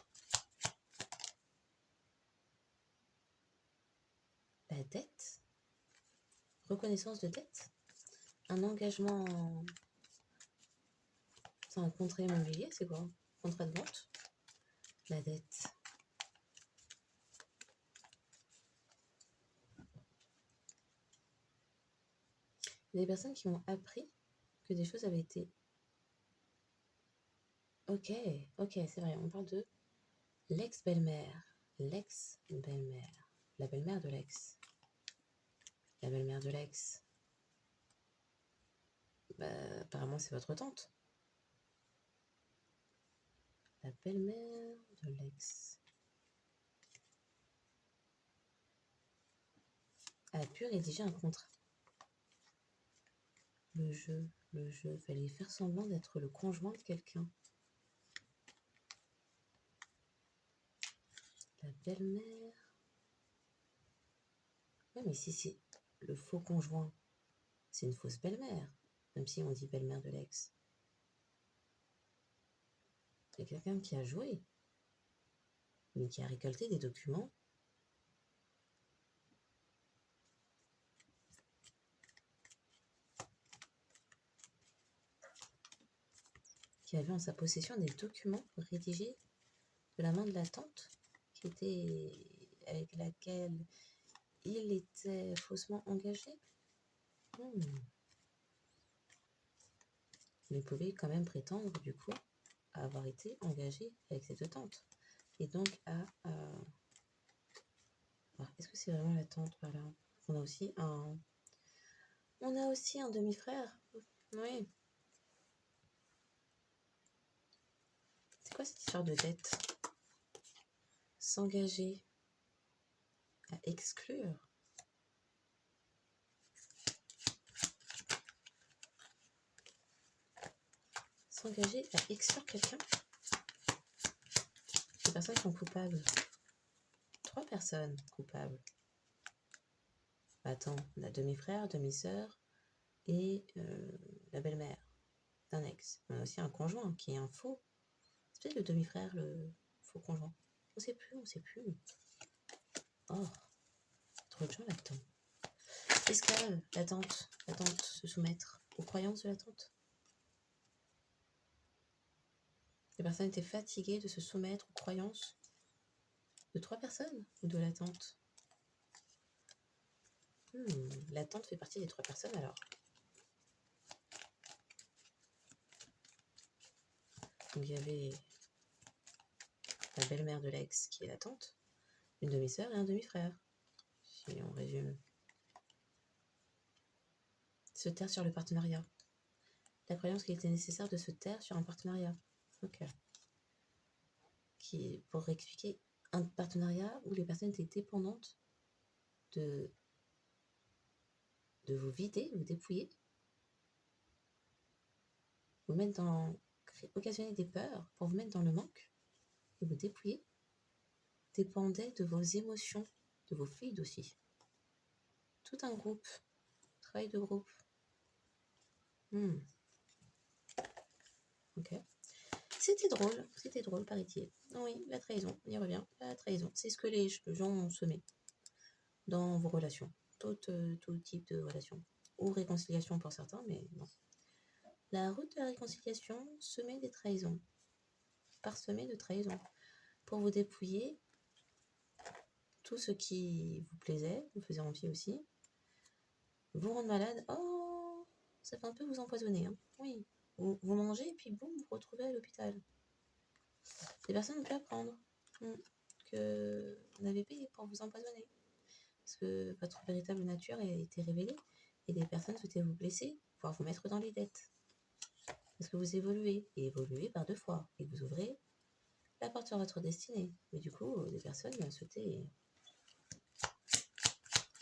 La dette. Reconnaissance de dette. Un engagement. C'est un contrat immobilier, c'est quoi? Contrat de vente. La dette. Il y a des personnes qui ont appris que des choses avaient été... Ok, c'est vrai, on parle de l'ex-belle-mère. L'ex-belle-mère. La belle-mère de l'ex. La belle-mère de l'ex. Bah, apparemment, c'est votre tante. La belle-mère de l'ex. Elle a pu rédiger un contrat. Le jeu. Fallait faire semblant d'être le conjoint de quelqu'un. La belle-mère. Ouais, mais si c'est le faux conjoint, c'est une fausse belle-mère. Même si on dit belle-mère de l'ex. C'est quelqu'un qui a joué. mais qui a récolté des documents qui avait en sa possession des documents rédigés de la main de la tante avec laquelle il était faussement engagé. Il pouvait quand même prétendre, du coup, à avoir été engagé avec cette tante. Et donc alors, est-ce que c'est vraiment la tante? Voilà. On a aussi un demi-frère. Oui. C'est quoi cette histoire de dette? S'engager à exclure. S'engager à exclure quelqu'un. Les personnes sont coupables. 3 personnes coupables. Attends, on a demi-frère, demi-sœur et la belle-mère d'un ex. On a aussi un conjoint qui est un faux. C'est peut-être le demi-frère, le faux conjoint. On sait plus. Oh, trop de gens là-dedans. Est-ce que la tante se soumettre aux croyances de la tante? Les personnes étaient fatiguées de se soumettre aux croyances de 3 personnes ou de la tante? La tante fait partie des 3 personnes alors. Donc il y avait la belle-mère de l'ex qui est la tante, une demi-sœur et un demi-frère. Si on résume. Se taire sur le partenariat. La croyance qu'il était nécessaire de se taire sur un partenariat. Ok. Pour expliquer un partenariat où les personnes étaient dépendantes de vous vider, vous dépouiller, vous mettre occasionner des peurs pour vous mettre dans le manque et vous dépouiller, dépendait de vos émotions, de vos fluides aussi. Tout un groupe, travail de groupe. Ok. C'était drôle, paraît-il. Oui, la trahison, on y revient. La trahison, c'est ce que les gens ont semé dans vos relations, tout type de relations. Ou réconciliation pour certains, mais non. La route de la réconciliation semée des trahisons, parsemée de trahisons, pour vous dépouiller tout ce qui vous plaisait, vous faisait envie aussi, vous rendre malade. Oh, ça fait un peu vous empoisonner, hein. Oui, vous mangez et puis boum, vous vous retrouvez à l'hôpital. Des personnes ont pu apprendre que vous avez payé pour vous empoisonner. Parce que votre véritable nature a été révélée et des personnes souhaitaient vous blesser, voire vous mettre dans les dettes. Parce que vous évoluez, et évoluez par 2 fois, et vous ouvrez la porte sur votre destinée. Mais du coup, des personnes souhaitaient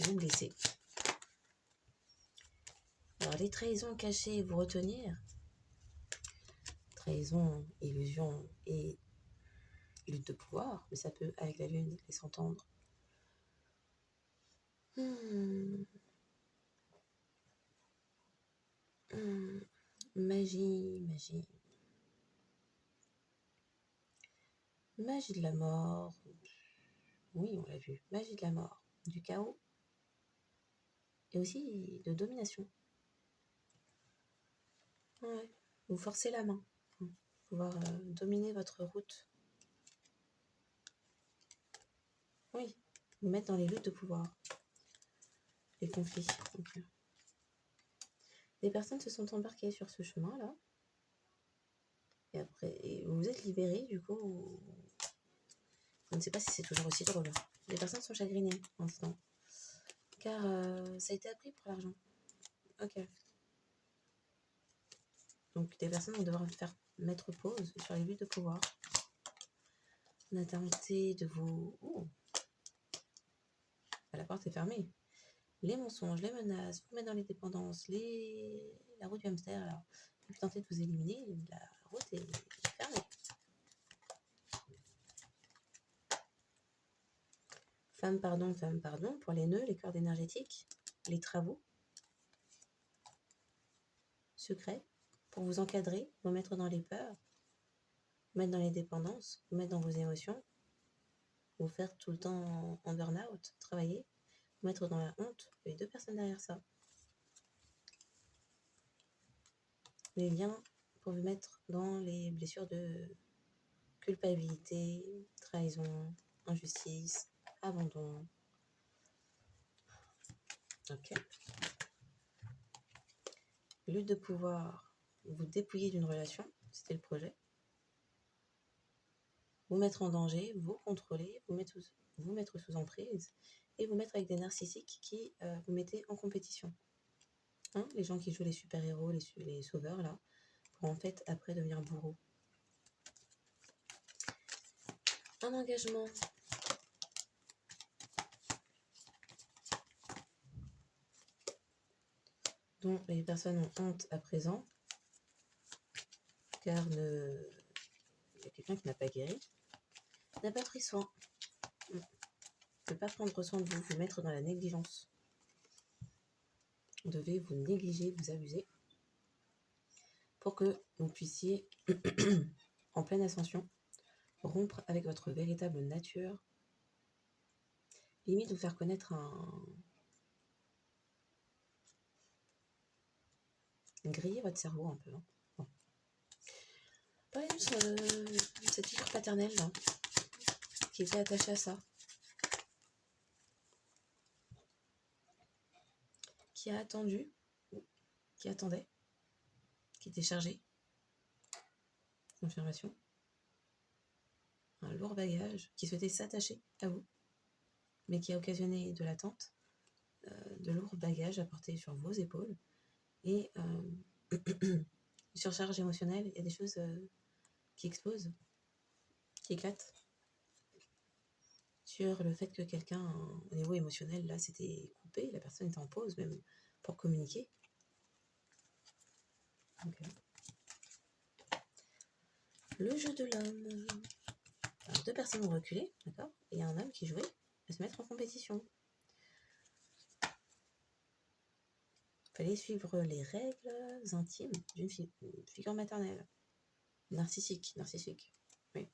vous blesser. Alors, les trahisons cachées, vous retenir. Trahison, illusion et lutte de pouvoir, mais ça peut, avec la lune, les s'entendre. Magie. Magie de la mort. Oui, on l'a vu. Magie de la mort. Du chaos. Et aussi de domination. Ouais. Vous forcez la main. Pouvoir dominer votre route. Oui. Vous mettre dans les luttes de pouvoir. Les conflits. Okay. Des personnes se sont embarquées sur ce chemin-là. Et après, vous vous êtes libérés, du coup. Je ne sais pas si c'est toujours aussi drôle. Les personnes sont chagrinées maintenant. Car ça a été appris pour l'argent. Ok. Donc des personnes vont devoir mettre pause sur les luttes de pouvoir. On a tenté de vous... La porte est fermée. Les mensonges, les menaces, vous mettre dans les dépendances, la route du hamster, alors. Et puis tenter de vous éliminer, la route est fermée. Femme pardon, pour les nœuds, les cordes énergétiques, les travaux. Secrets, pour vous encadrer, vous mettre dans les peurs, vous mettre dans les dépendances, vous mettre dans vos émotions. vous faire tout le temps en burn-out, travailler, vous mettre dans la honte. Il y a 2 personnes derrière ça. Les liens pour vous mettre dans les blessures de culpabilité, trahison, injustice, abandon. Ok. Lutte de pouvoir, vous dépouiller d'une relation, c'était le projet. Vous mettre en danger, vous contrôler, vous mettre sous emprise et vous mettre avec des narcissiques qui vous mettez en compétition. Hein, les gens qui jouent les super-héros, les sauveurs, là, pour en fait après devenir bourreaux. Un engagement. Dont les personnes ont honte à présent, car il y a quelqu'un qui n'a pas guéri, n'a pas pris soin. Ne pas prendre soin de vous, vous mettre dans la négligence. Vous devez vous négliger, vous abuser, pour que vous puissiez, en pleine ascension, rompre avec votre véritable nature, limite vous faire connaître griller votre cerveau un peu. Hein. Bon. Parlez-nous sur cette figure paternelle là, qui était attachée à ça, qui a attendu, qui attendait, qui était chargé. Confirmation. Un lourd bagage qui souhaitait s'attacher à vous, mais qui a occasionné de l'attente, de lourds bagages à porter sur vos épaules et surcharge émotionnelle. Il y a des choses qui explosent, qui éclatent sur le fait que quelqu'un, au niveau émotionnel, là, c'était coupé, la personne était en pause même pour communiquer. Okay. Le jeu de l'homme. Alors, 2 personnes ont reculé, d'accord, et il y a un homme qui jouait à se mettre en compétition. Il fallait suivre les règles intimes d'une figure maternelle. Narcissique. Oui.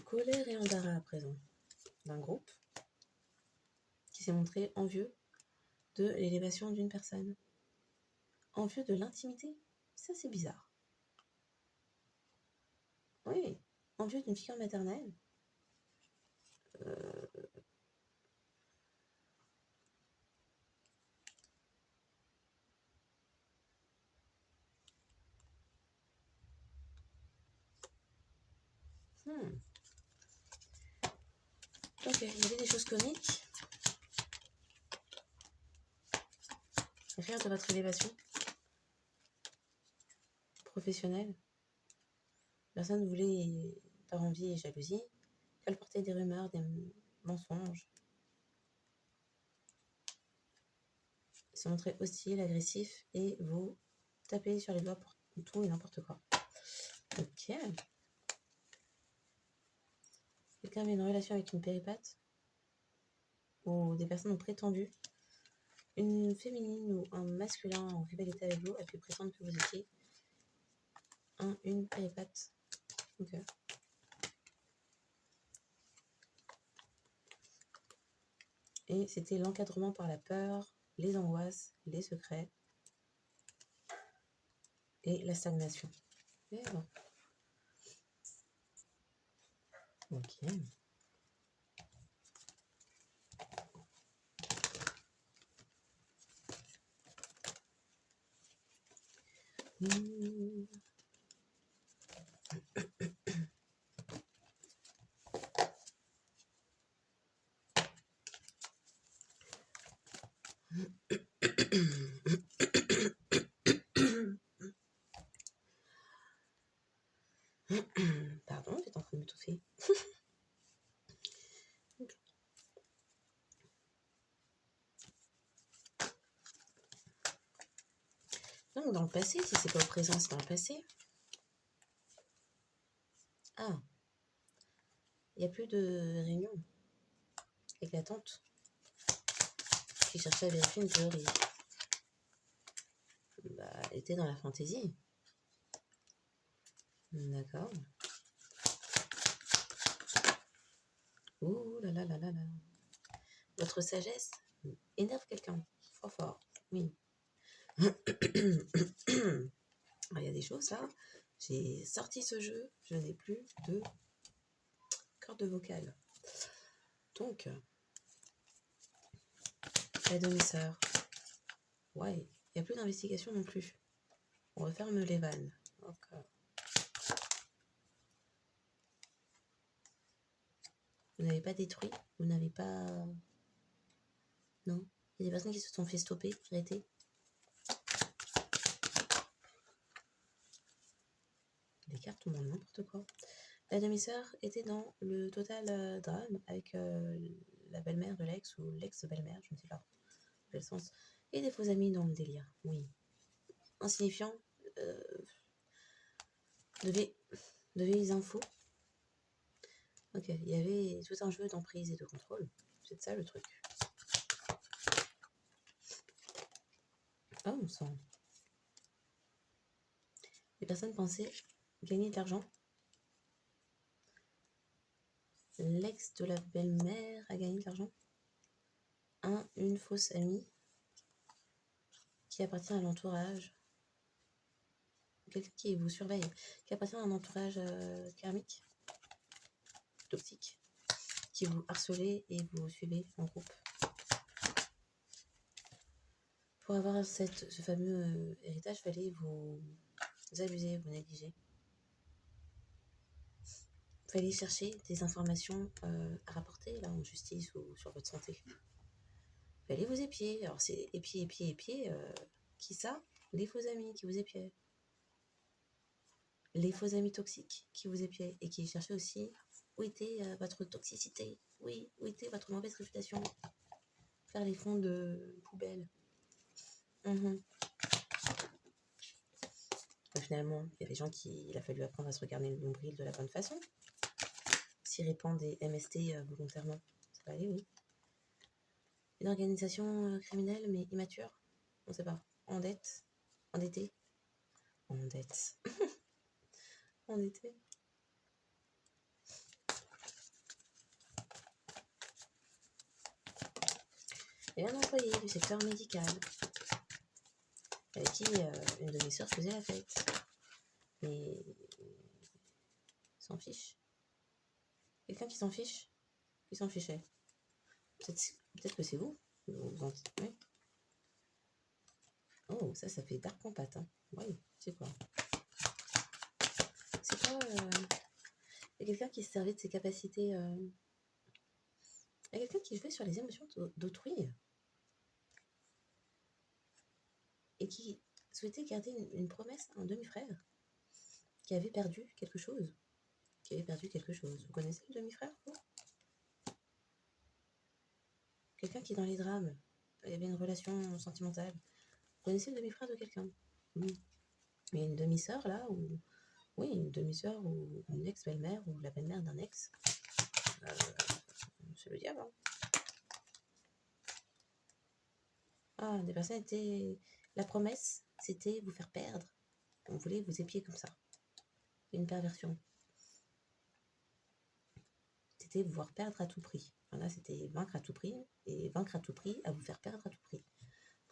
Colère et embarras à présent d'un groupe qui s'est montré envieux de l'élévation d'une personne. Envieux de l'intimité. Ça, c'est bizarre. Oui, envieux d'une figure maternelle. Ok, il y avait des choses comiques. Rire de votre élévation professionnelle. Personne voulait, par envie et jalousie, colporter des rumeurs, des mensonges. Se montrer hostile, agressif et vous taper sur les doigts pour tout et n'importe quoi. Ok. Quelqu'un avait une relation avec une péripathe ou des personnes ont prétendu, une féminine ou un masculin en rivalité avec vous a pu prétendre que vous étiez une péripathe. Ok. Et c'était l'encadrement par la peur, les angoisses, les secrets et la stagnation. Et bon. Ok. Pardon, j'étais en train de m'étouffer. Okay. Donc dans le passé, si c'est pas au présent, c'est dans le passé. Ah, il n'y a plus de réunion éclatante qui cherchait à vérifier une théorie. Bah, elle était dans la fantaisie. D'accord. Ouh là là là là là. Votre sagesse énerve quelqu'un. Fort fort. Oui. Il y a des choses là. J'ai sorti ce jeu. Je n'ai plus de corde vocale. Donc, la demi-sœur. Ouais. Il n'y a plus d'investigation non plus. On referme les vannes. Okay. Vous n'avez pas détruit? Vous n'avez pas... Non? Il y a des personnes qui se sont fait stopper, arrêter. Les cartes ont dans n'importe quoi. La demi-sœur était dans le total drame avec la belle-mère de l'ex ou l'ex-belle-mère, je ne sais pas dans quel sens. Et des faux amis dans le délire, oui. Insignifiant, de vieilles infos. Ok, il y avait tout un jeu d'emprise et de contrôle. C'est ça le truc. Oh, on sent. Les personnes pensaient gagner de l'argent. L'ex de la belle-mère a gagné de l'argent. Une fausse amie qui appartient à l'entourage. Quelqu'un qui vous surveille, qui appartient à un entourage karmique, toxique, qui vous harcelez et vous suivez en groupe. Pour avoir ce fameux héritage, il fallait vous abuser, vous négliger. Il fallait chercher des informations à rapporter là, en justice ou sur votre santé. Il fallait vous épier. Alors c'est épier. Qui ça? Les faux amis qui vous épiaient. Les faux amis toxiques qui vous épiaient et qui cherchaient aussi où était votre toxicité. Oui, où était votre mauvaise réputation. Faire les fonds de poubelle. Finalement, il y a des gens il a fallu apprendre à se regarder le nombril de la bonne façon. S'y répandent des MST volontairement. Ça va aller, oui. Une organisation criminelle, mais immature. On ne sait pas. En dette. Endetté. Endette. Endetté. Et un employé du secteur médical avec qui une de mes sœurs faisait la fête. Mais s'en fiche. Quelqu'un qui s'en fiche. Qui s'en fichait. Peut-être que c'est vous. Vous en... Oui. Oh, ça fait dark compact. Hein. Oui, c'est quoi? C'est quoi il y a quelqu'un qui se servait de ses capacités. Il y a quelqu'un qui jouait sur les émotions d'autrui. Et qui souhaitait garder une promesse à un demi-frère qui avait perdu quelque chose. Vous connaissez le demi-frère, vous? Quelqu'un qui, dans les drames, il y avait une relation sentimentale. Vous connaissez le demi-frère de quelqu'un? Oui. Mais une demi-sœur, là, ou... Oui, une demi-sœur ou une ex-belle-mère ou la belle-mère d'un ex. C'est le diable, hein. Ah, des personnes étaient... La promesse, c'était vous faire perdre. On voulait vous épier comme ça. Une perversion. C'était vous voir perdre à tout prix. Enfin là, c'était vaincre à tout prix. Et vaincre à tout prix, à vous faire perdre à tout prix.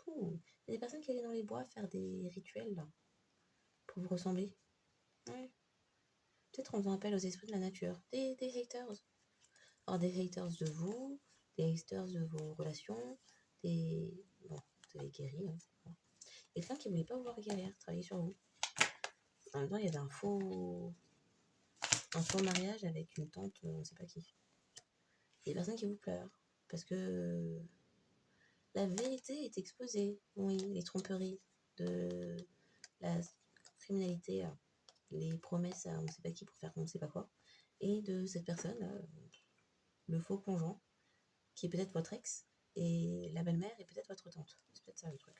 Il y a des personnes qui allaient dans les bois faire des rituels, là, pour vous ressembler. Ouais. Peut-être on faisant appel aux esprits de la nature. Des haters. Alors, des haters de vous, des haters de vos relations, des... Bon, vous avez guéri, hein. Bon. Quelqu'un qui ne voulait pas vous voir guérir, travailler sur vous. En même temps, il y avait un faux mariage avec une tante, on ne sait pas qui. Des personnes qui vous pleurent. Parce que la vérité est exposée. Oui, les tromperies de la criminalité, les promesses à on ne sait pas qui pour faire on ne sait pas quoi. Et de cette personne, le faux conjoint, qui est peut-être votre ex, et la belle-mère est peut-être votre tante. C'est peut-être ça le truc.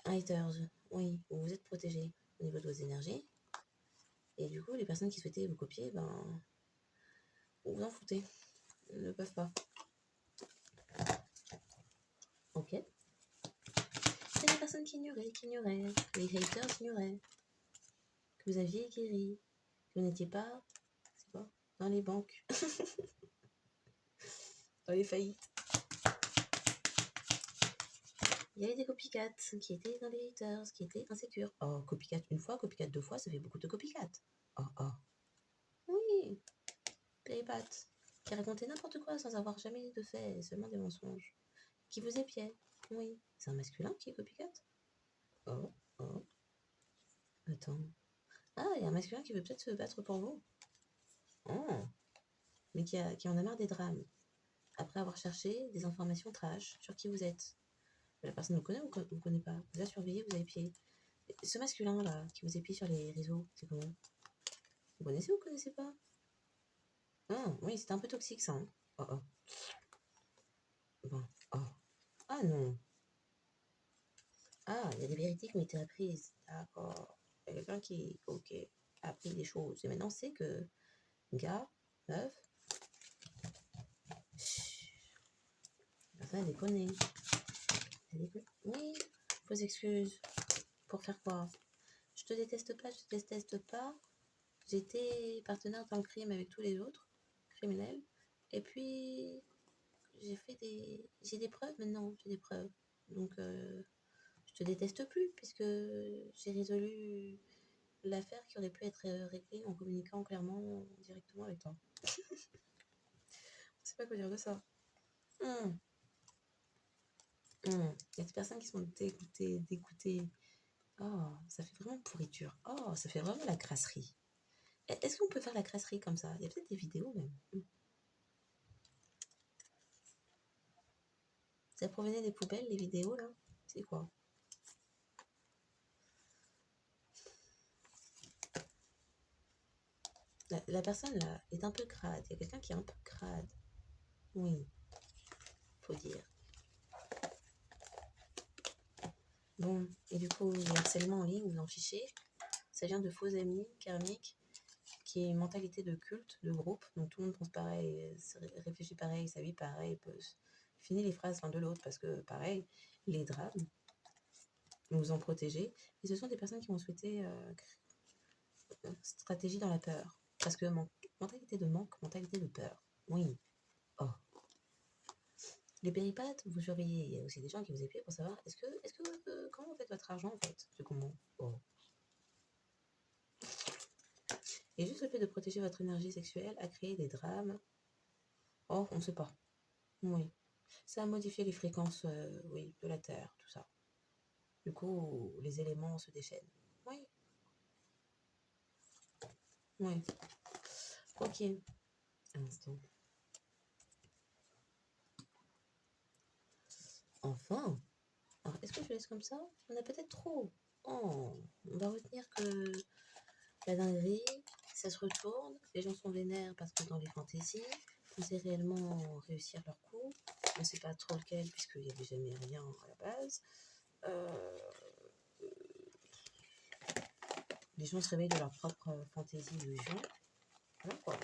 Haters, oui, vous êtes protégé au niveau de vos énergies. Et du coup, les personnes qui souhaitaient vous copier, ben, vous en foutez. Ils ne peuvent pas. Ok. C'est les personnes qui ignoraient. Les haters ignoraient. Que vous aviez guéri. Que vous n'étiez pas... C'est quoi? dans les banques, dans les faillites. Il y avait des copycats qui étaient dans les haters, qui étaient insécures. Oh, copycat une fois, copycat 2 fois, ça fait beaucoup de copycats. Oh, oh. Oui, Péripat, qui racontait n'importe quoi sans avoir jamais de fait, seulement des mensonges. Qui vous épiait. Oui, c'est un masculin qui est copycat. Oh, oh. Attends. Ah, il y a un masculin qui veut peut-être se battre pour vous. Oh. Mais qui en a marre des drames. Après avoir cherché des informations trash sur qui vous êtes. La personne vous connaît ou vous connaît pas. Vous a surveillé, vous a épié. Ce masculin-là, qui vous épie sur les réseaux, c'est comment? Vous connaissez ou vous connaissez pas? Ah, oui, c'est un peu toxique ça. Hein. Oh, oh. Bon, oh. Ah non. Ah, il y a des vérités qui ont été apprises. D'accord. Il y a quelqu'un qui, ok, a appris des choses. Et maintenant, c'est que, gars, meuf, ça a déconné. Oui, vos excuses. Pour faire quoi? Je te déteste pas, je te déteste pas. J'étais partenaire dans le crime avec tous les autres criminels. Et puis, j'ai des preuves maintenant, j'ai des preuves. Donc, je te déteste plus puisque j'ai résolu l'affaire qui aurait pu être réglée en communiquant clairement directement avec toi. Je sais pas quoi dire de ça. Il y a des personnes qui sont dégoûtées. Oh, ça fait vraiment pourriture. Oh, ça fait vraiment la crasserie. Est-ce qu'on peut faire la crasserie comme ça? Il y a peut-être des vidéos même. Ça provenait des poubelles, les vidéos là? C'est quoi? La personne là est un peu crade. Il y a quelqu'un qui est un peu crade. Oui, faut dire. Bon, et du coup, le harcèlement en ligne, vous en fichez. Ça vient de faux amis karmiques, qui est une mentalité de culte, de groupe. Donc tout le monde pense pareil, réfléchit pareil, s'habille pareil, finit les phrases l'un de l'autre parce que pareil, les drames, vous en protégez. Et ce sont des personnes qui ont souhaité stratégie dans la peur. Parce que mentalité de manque, mentalité de peur. Oui. Oh. Les péripates, vous surveillez. Il y a aussi des gens qui vous épient pour savoir comment vous faites votre argent en fait. C'est comment? Oh. Et juste le fait de protéger votre énergie sexuelle a créé des drames. Oh, on ne sait pas. Oui. Ça a modifié les fréquences oui, de la Terre, tout ça. Du coup, les éléments se déchaînent. Oui. Oui. Ok. Un instant. Enfin. Alors, est-ce que je laisse comme ça? On a peut-être trop. Oh, on va retenir que la dinguerie, ça se retourne. Les gens sont vénères parce que dans les fantaisies, on sait réellement réussir leur coup. On ne sait pas trop lequel, puisqu'il n'y avait jamais rien à la base. Les gens se réveillent de leur propre fantaisie illusion. Voilà quoi.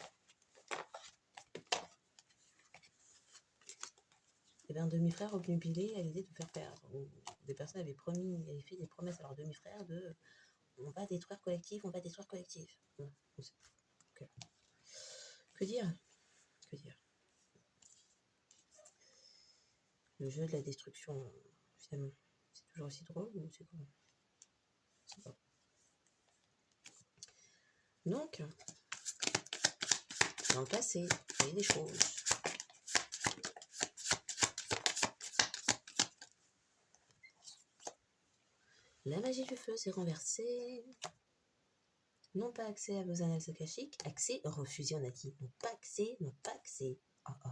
Et bien un demi-frère obnubilé à l'idée de faire perdre. Ou des personnes avaient fait des promesses à leur demi-frère de on va détruire collectif, on va détruire collectif. Bon, okay. Que dire? Que dire? Le jeu de la destruction, finalement, c'est toujours aussi drôle ou c'est comment? Je sais pas. Donc, dans le passé, il y a eu des choses. La magie du feu s'est renversée. Non pas accès à vos annales akashiques, accès refusé, on a dit. Non pas accès, non pas accès. Oh oh.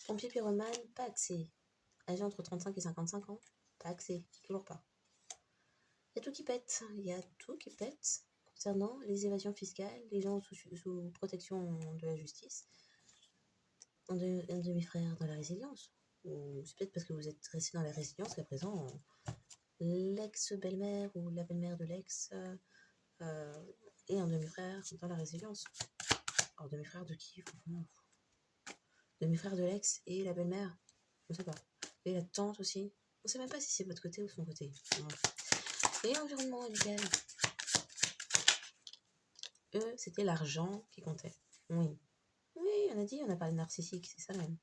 Pompier pyromane, pas accès. Âgé entre 35 et 55 ans, pas accès, toujours pas. Il y a tout qui pète, il y a tout qui pète concernant les évasions fiscales, les gens sous protection de la justice, un demi-frère dans la résilience. Ou c'est peut-être parce que vous êtes resté dans la résilience qu'à présent, l'ex-belle-mère ou la belle-mère de l'ex et un demi-frère dans la résilience. Alors demi-frère de qui? Demi-frère de l'ex et la belle-mère? Je ne sais pas. Et la tante aussi? On ne sait même pas si c'est votre côté ou son côté. Et l'environnement amical. eux, c'était l'argent qui comptait. Oui. Oui, on a dit, on a parlé de narcissique, c'est ça même.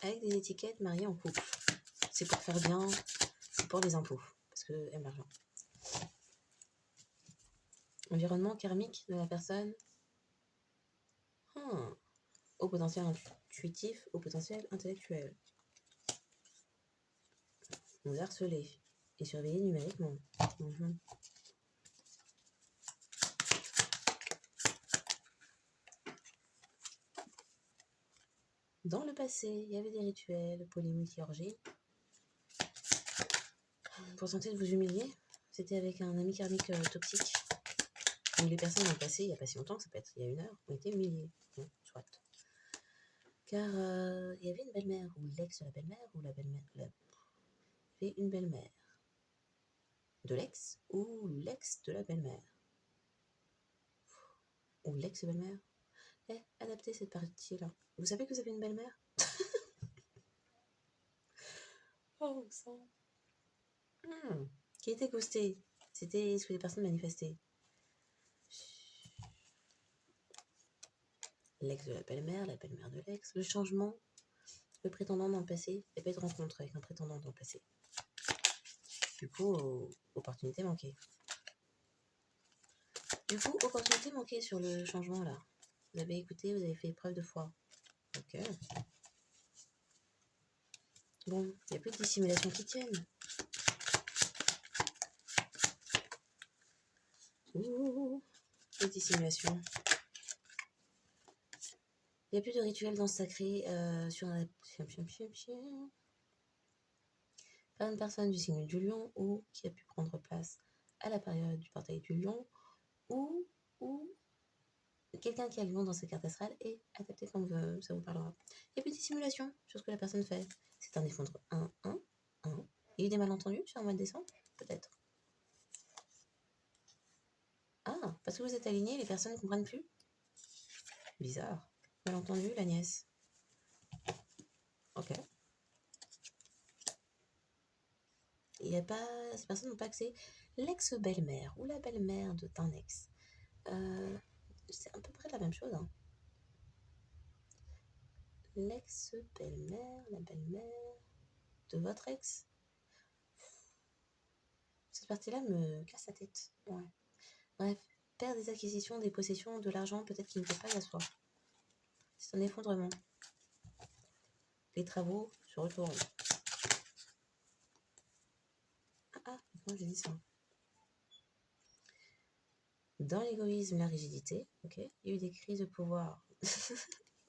Avec des étiquettes mariées en couple. C'est pour faire bien, c'est pour les impôts, parce que aime l'argent. Environnement karmique de la personne. Au potentiel intuitif, au potentiel intellectuel. Nous harceler et surveiller numériquement. Dans le passé, il y avait des rituels, polymythorgie. Pour tenter de vous humilier, c'était avec un ami karmique toxique. Où les personnes dans le passé, il n'y a pas si longtemps, ça peut être il y a 1 heure, ont été humiliées. Bon, soit. Car il y avait une belle-mère, ou l'ex de la belle-mère, ou la belle-mère. Il y avait une belle-mère de l'ex, ou l'ex de la belle-mère. Ou l'ex-belle-mère. Adaptez cette partie-là. Vous savez que vous avez une belle-mère? Oh, ça. Qui était ghostée. C'était ce que les personnes manifestaient. L'ex de la belle-mère de l'ex. Le changement, le prétendant dans le passé. Il n'y a pas eu de rencontre avec un prétendant dans le passé. Du coup, opportunité manquée. Opportunité manquée sur le changement là. Vous avez écouté, vous avez fait preuve de foi. Ok. Bon, il n'y a plus de dissimulation qui tienne. Ouh, les dissimulations. Il n'y a plus de rituel dans sacré sur la... Par une personne du signe du lion ou qui a pu prendre place à la période du portail du lion ou quelqu'un qui a le lion dans sa carte astrale et adapté comme ça vous parlera. Il n'y a plus de dissimulation sur ce que la personne fait. C'est un effondre 1, 1, 1. Il y a eu des malentendus sur le mois de décembre? Peut-être. Ah, parce que vous êtes alignés, les personnes ne comprennent plus? Bizarre. Malentendu, la nièce. Ok. Il y a pas, ces personnes n'ont pas accès. L'ex-belle-mère ou la belle-mère d'un ex. C'est à peu près la même chose. Hein. L'ex-belle-mère, la belle-mère de votre ex. Cette partie-là me casse la tête. Ouais. Bref, perdre des acquisitions, des possessions, de l'argent, peut-être qu'il ne fait pas à soi. C'est un effondrement. Les travaux se retournent. Moi j'ai dit ça. Dans l'égoïsme, la rigidité, ok, il y a eu des crises de pouvoir.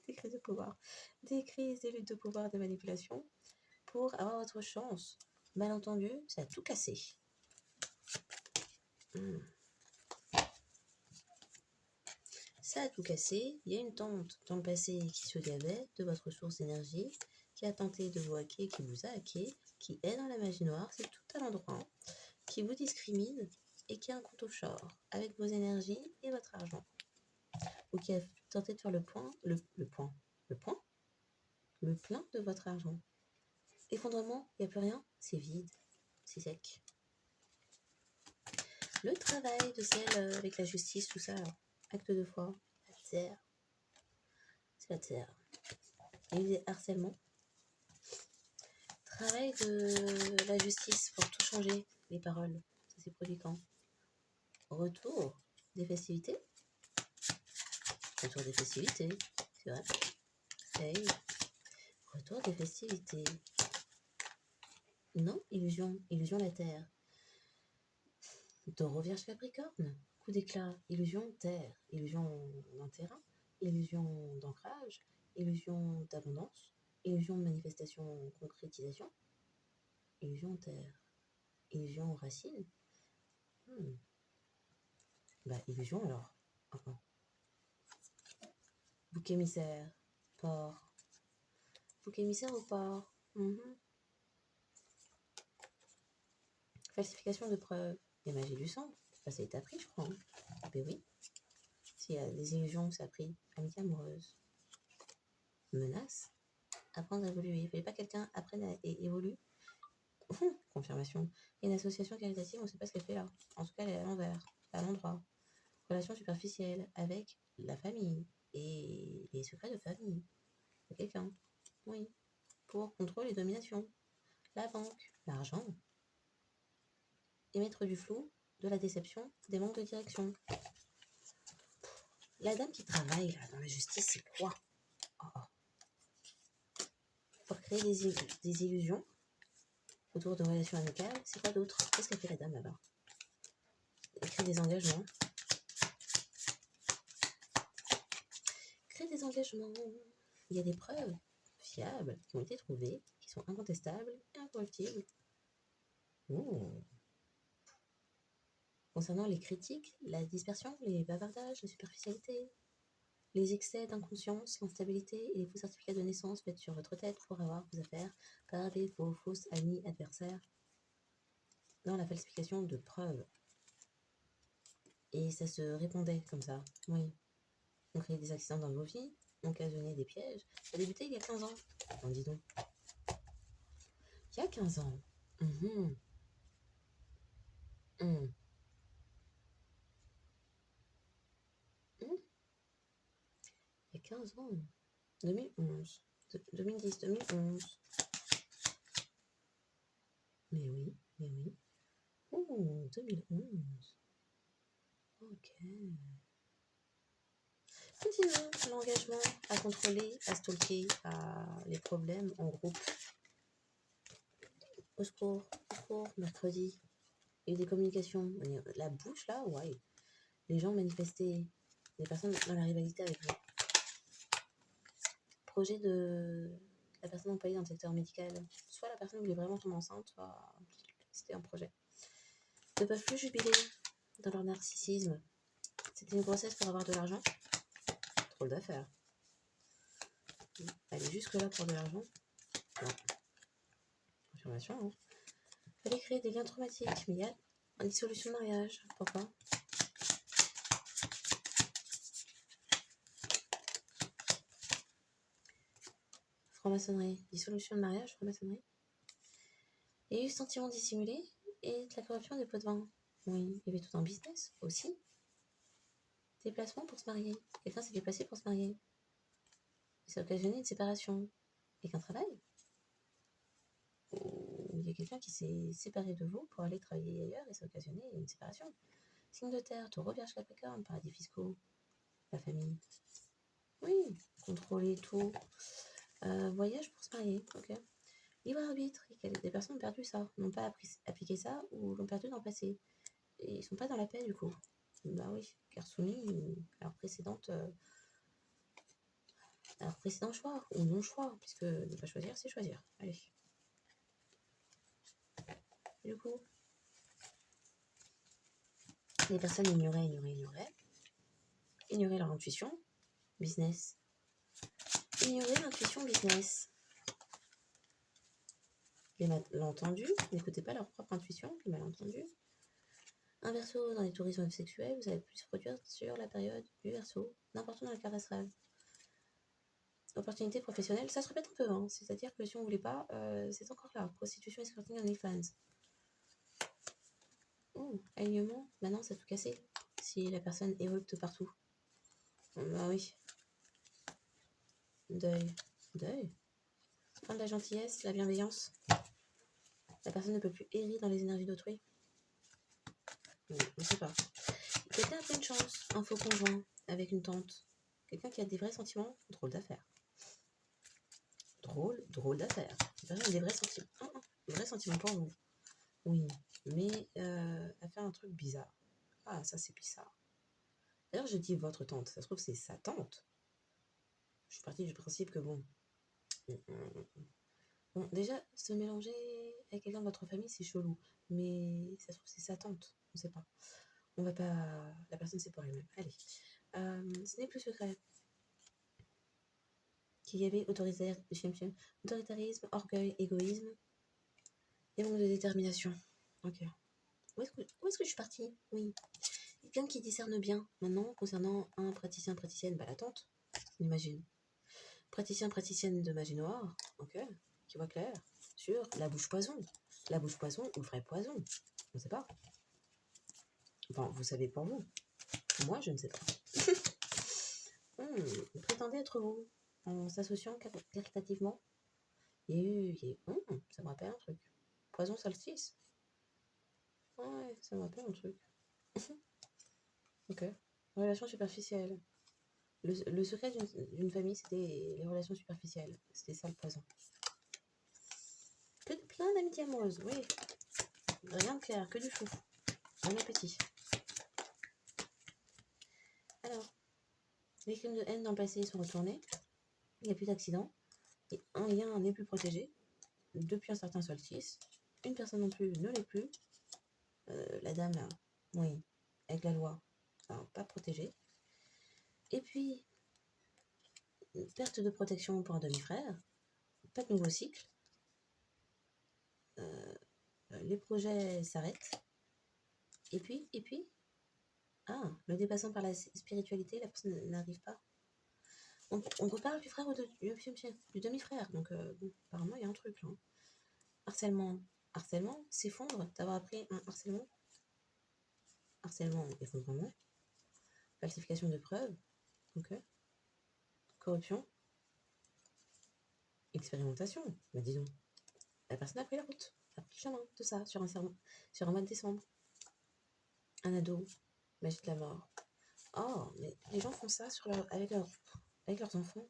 Des crises de pouvoir. Des crises, des luttes de pouvoir, des manipulations. Pour avoir votre chance. Malentendu, ça a tout cassé. Ça a tout cassé. Il y a une tante dans le passé qui se gavait de votre source d'énergie, qui a tenté de vous hacker, qui vous a hacké, qui est dans la magie noire, c'est tout à l'endroit, qui vous discrimine et qui a un compte offshore avec vos énergies et votre argent. Ou qui a tenté de faire le plein de votre argent. Effondrement, il n'y a plus rien, c'est vide, c'est sec. Le travail de celle avec la justice, tout ça, alors, acte de foi, la terre. C'est la terre. Il y a eu des harcèlements. Travail de la justice pour tout changer, les paroles. Ça s'est produit quand? Retour des festivités. Retour des festivités, c'est vrai. Hey. Retour des festivités. Non, illusion la terre. Taureau Vierge Capricorne, coup d'éclat, illusion terre, illusion d'un terrain, illusion d'ancrage, illusion d'abondance, illusion de manifestation, concrétisation, illusion terre, illusion racine. Bah, illusion alors. Enfin. Bouc émissaire, porc. Bouc émissaire ou porc? Falsification de preuves. Il y a magie du sang. Bah, ça a été appris, je crois. Hein. Ben oui. S'il y a des illusions, c'est appris. Amitié amoureuse. Menace. Apprendre à évoluer. Il ne fallait pas que quelqu'un apprenne et évolue Confirmation. Et une association qualitative, on ne sait pas ce qu'elle fait là. En tout cas, elle est à l'envers, à l'endroit. Relation superficielle avec la famille et les secrets de famille de quelqu'un. Oui. Pour contrôle et domination. La banque, l'argent. Émettre du flou, de la déception, des manques de direction. La dame qui travaille là dans la justice, c'est quoi? Pour créer des illusions autour de relations amicales, c'est quoi d'autre? Qu'est-ce qu'elle fait la dame là-bas? Elle crée des engagements. Crée des engagements. Il y a des preuves fiables qui ont été trouvées, qui sont incontestables et incorruptibles. Concernant les critiques, la dispersion, les bavardages, la superficialité, les excès d'inconscience, l'instabilité et les faux certificats de naissance faits sur votre tête pour avoir vos affaires par des fausses amis adversaires dans la falsification de preuves. Et ça se répondait comme ça, oui. On créait des accidents dans vos vies, on occasionnait des pièges. Ça a débuté il y a 15 ans. Non, dis donc. Il y a 15 ans. Il y a 15 ans. 2011. 2010, 2011. Mais oui, mais oui. Oh, 2011. Ok. Continuons l'engagement à contrôler, à stalker, les problèmes en groupe. Au secours, mercredi. Il y a eu des communications. La bouche là, ouais. Les gens manifestaient, des personnes dans la rivalité avec vous. Projet de la personne employée dans le secteur médical. Soit la personne voulait vraiment tomber enceinte, soit c'était un projet. Ils ne peuvent plus jubiler dans leur narcissisme. C'était une grossesse pour avoir de l'argent. Drôle d'affaire. Aller jusque-là pour de l'argent. Non. Confirmation, hein. Fallait créer des liens traumatiques, mais il y a une dissolution de mariage. Pourquoi? Franc-maçonnerie. Dissolution de mariage, franc-maçonnerie. Il y a eu sentiment dissimulé et de la corruption des pots de vin. Oui, il y avait tout un business aussi. Déplacement pour se marier. Quelqu'un s'est déplacé pour se marier. Ça a occasionné une séparation. Et qu'un travail. Il y a quelqu'un qui s'est séparé de vous pour aller travailler ailleurs et ça a occasionné une séparation. Signe de terre, taureau, vierge, capricorne, paradis fiscaux, la famille. Oui, contrôler tout. Voyage pour se marier, ok. Libre arbitre, des personnes ont perdu ça, n'ont pas appliqué ça ou l'ont perdu dans le passé. Et ils sont pas dans la paix du coup. Bah oui, car soumis à leur précédent choix ou non-choix, puisque ne pas choisir, c'est choisir. Allez. Du coup, les personnes ignoraient leur intuition, business. Ignorer l'intuition, business. Les malentendus, n'écoutez pas leur propre intuition, les malentendus. Un verso dans les tourismes sexuels, vous allez plus se produire sur la période du verso, n'importe où dans la carte astrale. Opportunité professionnelle, ça se répète un peu, hein. C'est-à-dire que si on voulait pas, c'est encore là. Prostitution et squirting on OnlyFans. Alignement, maintenant ça a tout cassé. Si la personne érupte partout. Bah oui. Deuil. Fin de la gentillesse, la bienveillance. La personne ne peut plus errer dans les énergies d'autrui. On ne sait pas. Quelqu'un a plein de chance, un faux conjoint avec une tante. Quelqu'un qui a des vrais sentiments, drôle d'affaire. Drôle d'affaire. Quelqu'un a des vrais sentiments. Des vrais sentiments pour vous. Oui, mais elle fait un truc bizarre. Ah, ça c'est bizarre. D'ailleurs, je dis votre tante, ça se trouve c'est sa tante. Je suis partie du principe que bon. Bon, déjà, se mélanger avec quelqu'un de votre famille, c'est chelou. Mais ça se trouve c'est sa tante. On sait pas. On va pas. La personne c'est pour elle-même. Allez. Ce n'est plus secret. Qu'il y avait autoritarisme, orgueil, égoïsme et manque de détermination. Ok. Où est-ce que je suis partie? Oui. Quelqu'un qui discerne bien. Maintenant, concernant un praticien, praticienne, bah la tante, on imagine. Praticien, praticienne de magie noire, ok, qui voit clair, sur la bouche poison. La bouche poison ou le vrai poison? On ne sait pas. Enfin, vous savez pour vous. Moi, je ne sais pas. Vous prétendez être vous en s'associant caritativement. Ça me rappelle un truc. Poison solstice. Ouais, ça me rappelle un truc. Ok. Relations superficielles. Le secret d'une famille, c'était les relations superficielles. C'était ça le poison. Plein d'amitiés amoureuses, oui. Rien de clair, que du chou. Bon appétit. Alors, les crimes de haine dans le passé sont retournés. Il n'y a plus d'accidents. Et un lien n'est plus protégé depuis un certain solstice. Une personne non plus ne l'est plus. La dame là, oui, avec la loi, enfin, pas protégée. Et puis, perte de protection pour un demi-frère. Pas de nouveau cycle. Les projets s'arrêtent. Et puis, le dépassant par la spiritualité, la personne n'arrive pas. On reparle du frère ou du demi-frère. Donc, bon, apparemment, il y a un truc là. Harcèlement, s'effondre, d'avoir appris un harcèlement. Harcèlement, effondrement. Falsification de preuves. Ok. Corruption. Expérimentation. Bah dis donc. La personne a pris la route. A pris le chemin de ça sur un mois de décembre. Un ado. Magie de la mort. Oh, mais les gens font ça avec leurs enfants.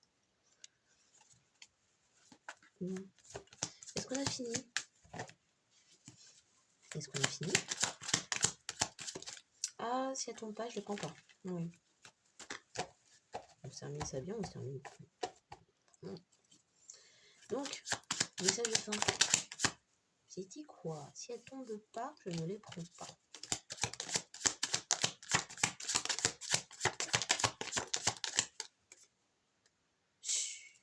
Est-ce qu'on a fini? Ah, si elle tombe pas, je le prends pas. Oui. On se termine ça bien, on se termine. Donc, message de fin. J'ai dit quoi? Si elle tombe pas, je ne les prends pas. Chut.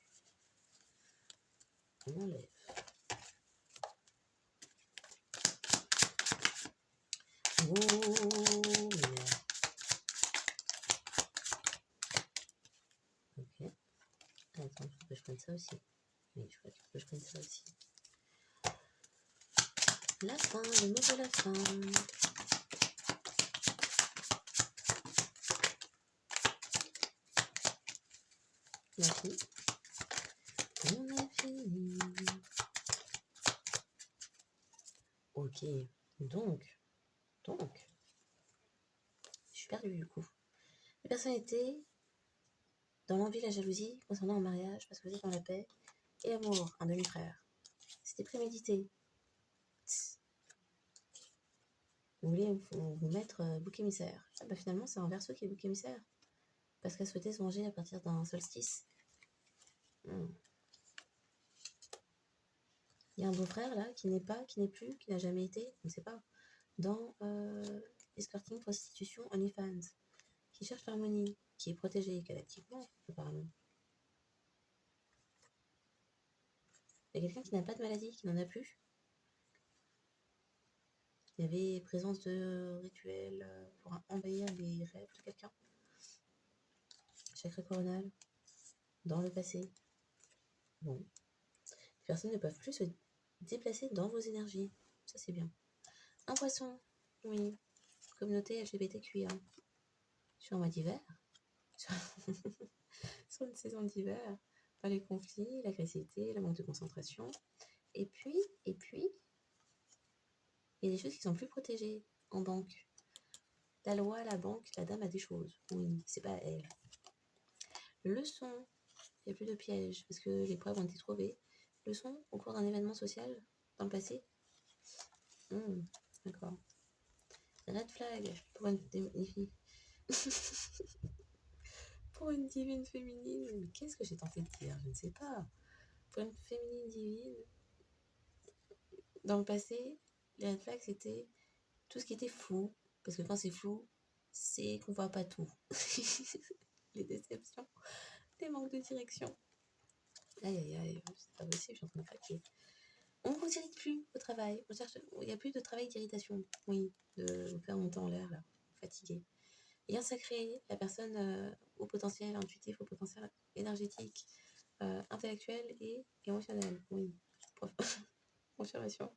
On enlève. Oh, merde. Ok. Attends, il faut que je prenne ça aussi. Oui, je crois que je prenne ça aussi. La fin, le mot de la fin. Merci. On a fini. Ok. Donc, je suis perdue du coup. Les personnes étaient dans l'envie et la jalousie concernant un mariage parce que vous êtes dans la paix et l'amour, un demi-frère. C'était prémédité. Vous voulez vous mettre bouc émissaire. Ah bah finalement, c'est un Verseau qui est bouc émissaire. Parce qu'elle souhaitait se venger à partir d'un solstice. Il y a un beau-frère là qui n'est plus, qui n'a jamais été, on ne sait pas, dans escorting, prostitution, OnlyFans, qui cherche l'harmonie, qui est protégé galactiquement, apparemment. Il y a quelqu'un qui n'a pas de maladie, qui n'en a plus. Il y avait présence de rituels pour envahir les rêves de quelqu'un. Chakra coronal, dans le passé. Bon. Les personnes ne peuvent plus se déplacer dans vos énergies. Ça, c'est bien. Un poisson, oui. Communauté LGBTQIA. Sur un mois d'hiver. Sur une saison d'hiver. Par les conflits, l'agressivité, le manque de concentration. Et puis, il y a des choses qui sont plus protégées en banque. La loi, la banque, la dame a des choses. Oui, c'est pas elle. Leçon. Il n'y a plus de pièges parce que les preuves ont été trouvées. Leçon au cours d'un événement social dans le passé. D'accord. Red flag pour une pour une divine féminine. Qu'est-ce que j'ai tenté de dire? Je ne sais pas. Pour une féminine divine, dans le passé, les red flags, c'était tout ce qui était flou. Parce que quand c'est flou, c'est qu'on voit pas tout. Les déceptions, les manques de direction. Aïe, aïe, aïe, c'est pas possible, je suis en train de craquer. On ne vous irrite plus au travail. Il n'y a plus de travail d'irritation. Oui, de vous faire monter en l'air, là, fatigué. Lien sacré, la personne au potentiel intuitif, au potentiel énergétique, intellectuel et émotionnel. Oui, confirmation.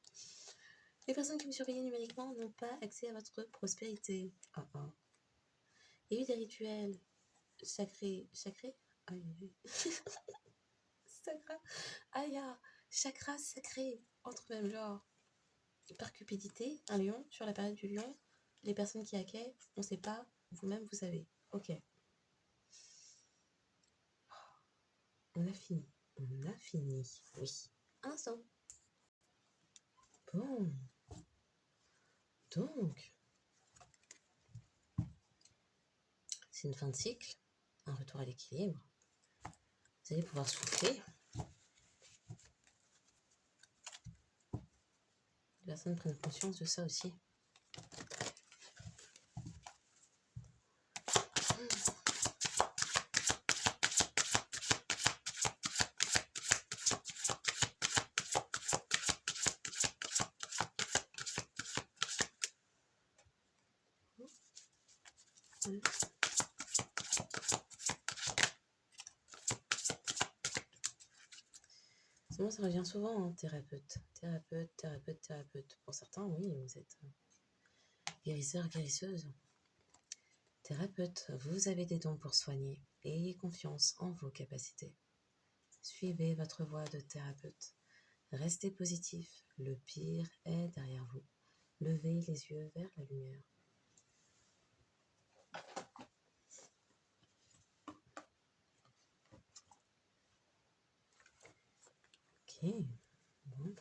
Les personnes qui vous surveillent numériquement n'ont pas accès à votre prospérité. Ah ah. Il y a eu des rituels sacrés. Aïe. Sacra. Aïe. Chakra sacré. Entre même genre. Par cupidité, un lion, sur la période du lion, les personnes qui hackaient, on sait pas, vous-même vous savez. Ok. On a fini. On a fini. Oui. Un instant. Bon. Donc, c'est une fin de cycle, un retour à l'équilibre. Vous allez pouvoir souffler. Les personnes prennent conscience de ça aussi. Moi, ça revient souvent, hein, thérapeute. Pour certains, oui, vous êtes guérisseur, guérisseuse. Thérapeute, vous avez des dons pour soigner. Ayez confiance en vos capacités. Suivez votre voie de thérapeute. Restez positif. Le pire est derrière vous. Levez les yeux vers la lumière. Ok. Bon.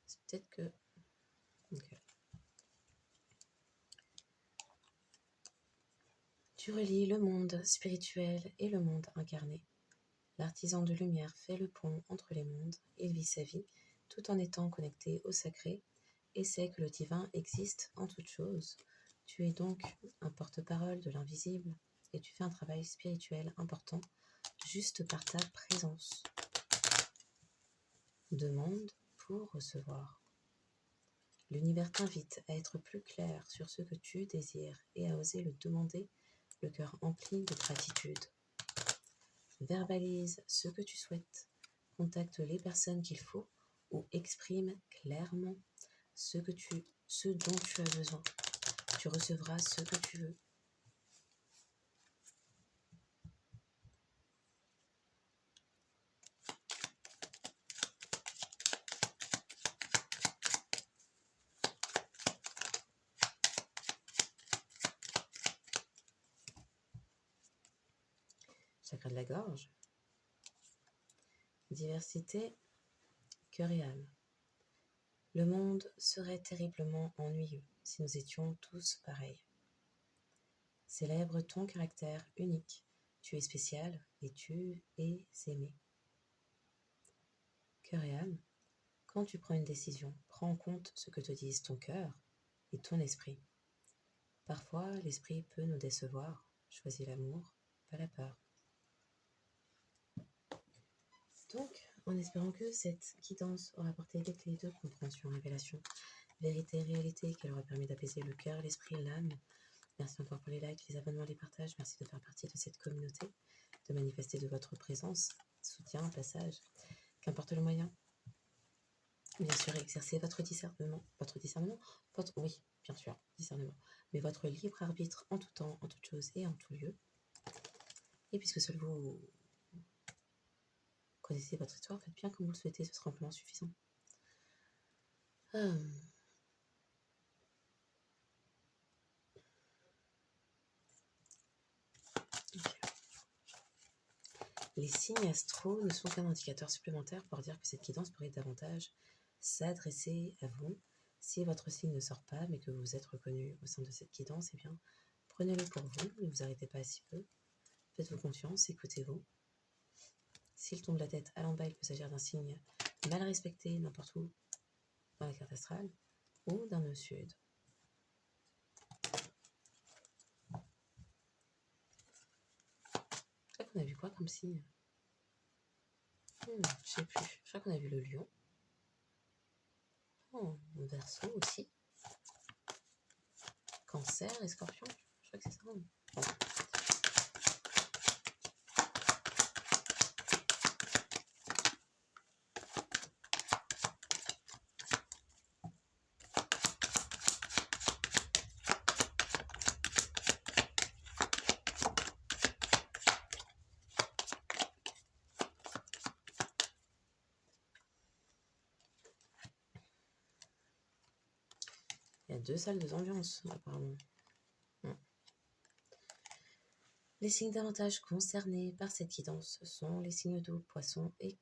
C'est peut-être que... Okay. Tu relis le monde spirituel et le monde incarné. L'artisan de lumière fait le pont entre les mondes. Il vit sa vie tout en étant connecté au sacré et sait que le divin existe en toute chose. Tu es donc un porte-parole de l'invisible et tu fais un travail spirituel important juste par ta présence. Demande pour recevoir. L'univers t'invite à être plus clair sur ce que tu désires et à oser le demander, le cœur empli de gratitude. Verbalise ce que tu souhaites, contacte les personnes qu'il faut ou exprime clairement ce dont tu as besoin. Tu recevras ce que tu veux. Chakra de la gorge. Diversité, cœur et âme. Le monde serait terriblement ennuyeux si nous étions tous pareils. Célèbre ton caractère unique. Tu es spécial et tu es aimé. Cœur et âme. Quand tu prends une décision, prends en compte ce que te disent ton cœur et ton esprit. Parfois, l'esprit peut nous décevoir. Choisis l'amour, pas la peur. Donc, en espérant que cette guidance aura apporté des clés de compréhension, révélation, vérité et réalité, qu'elle aura permis d'apaiser le cœur, l'esprit et l'âme. Merci encore pour les likes, les abonnements, les partages. Merci de faire partie de cette communauté, de manifester de votre présence, soutien, passage, qu'importe le moyen. Bien sûr, exercez votre discernement, oui, bien sûr, discernement, mais votre libre arbitre en tout temps, en toute chose et en tout lieu. Et puisque seul vous connaissez votre histoire, faites bien comme vous le souhaitez, ce sera amplement suffisant. Les signes astraux ne sont qu'un indicateur supplémentaire pour dire que cette guidance pourrait davantage s'adresser à vous. Si votre signe ne sort pas, mais que vous êtes reconnu au sein de cette guidance, eh bien, prenez-le pour vous, ne vous arrêtez pas à si peu. Faites-vous confiance, écoutez-vous. S'il tombe la tête à l'en bas, il peut s'agir d'un signe mal respecté n'importe où dans la carte astrale. ou d'un nœud sud. Je crois qu'on a vu quoi comme signe? Je sais plus. Je crois qu'on a vu le lion. Oh, Verseau aussi. Cancer et Scorpion. Je crois que c'est ça. Bon. Il y a 2 salles de ambiance, apparemment. Les signes davantage concernés par cette guidance sont les signes d'eau, poissons et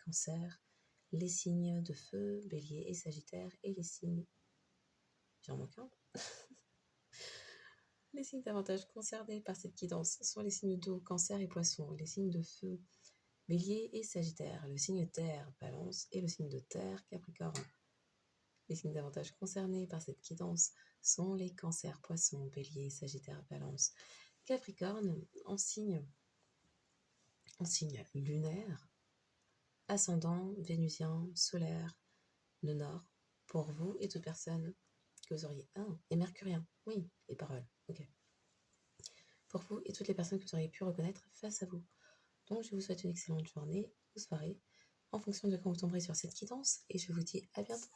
cancer, les signes de feu, bélier et sagittaire, et les signes... J'en manque un. Les signes davantage concernés par cette guidance sont les signes d'eau, cancer et poissons, les signes de feu, bélier et sagittaire, le signe terre, balance, et le signe de terre, capricorne. Les signes davantage concernés par cette guidance sont les cancers, poissons, bélier, sagittaire, balance, capricorne, en signe lunaire, ascendant, vénusien, solaire, le nord, pour vous et toute personne que vous auriez... Ah, et mercurien, oui, et paroles, ok. Pour vous et toutes les personnes que vous auriez pu reconnaître face à vous. Donc je vous souhaite une excellente journée ou soirée, en fonction de quand vous tomberez sur cette guidance, et je vous dis à bientôt.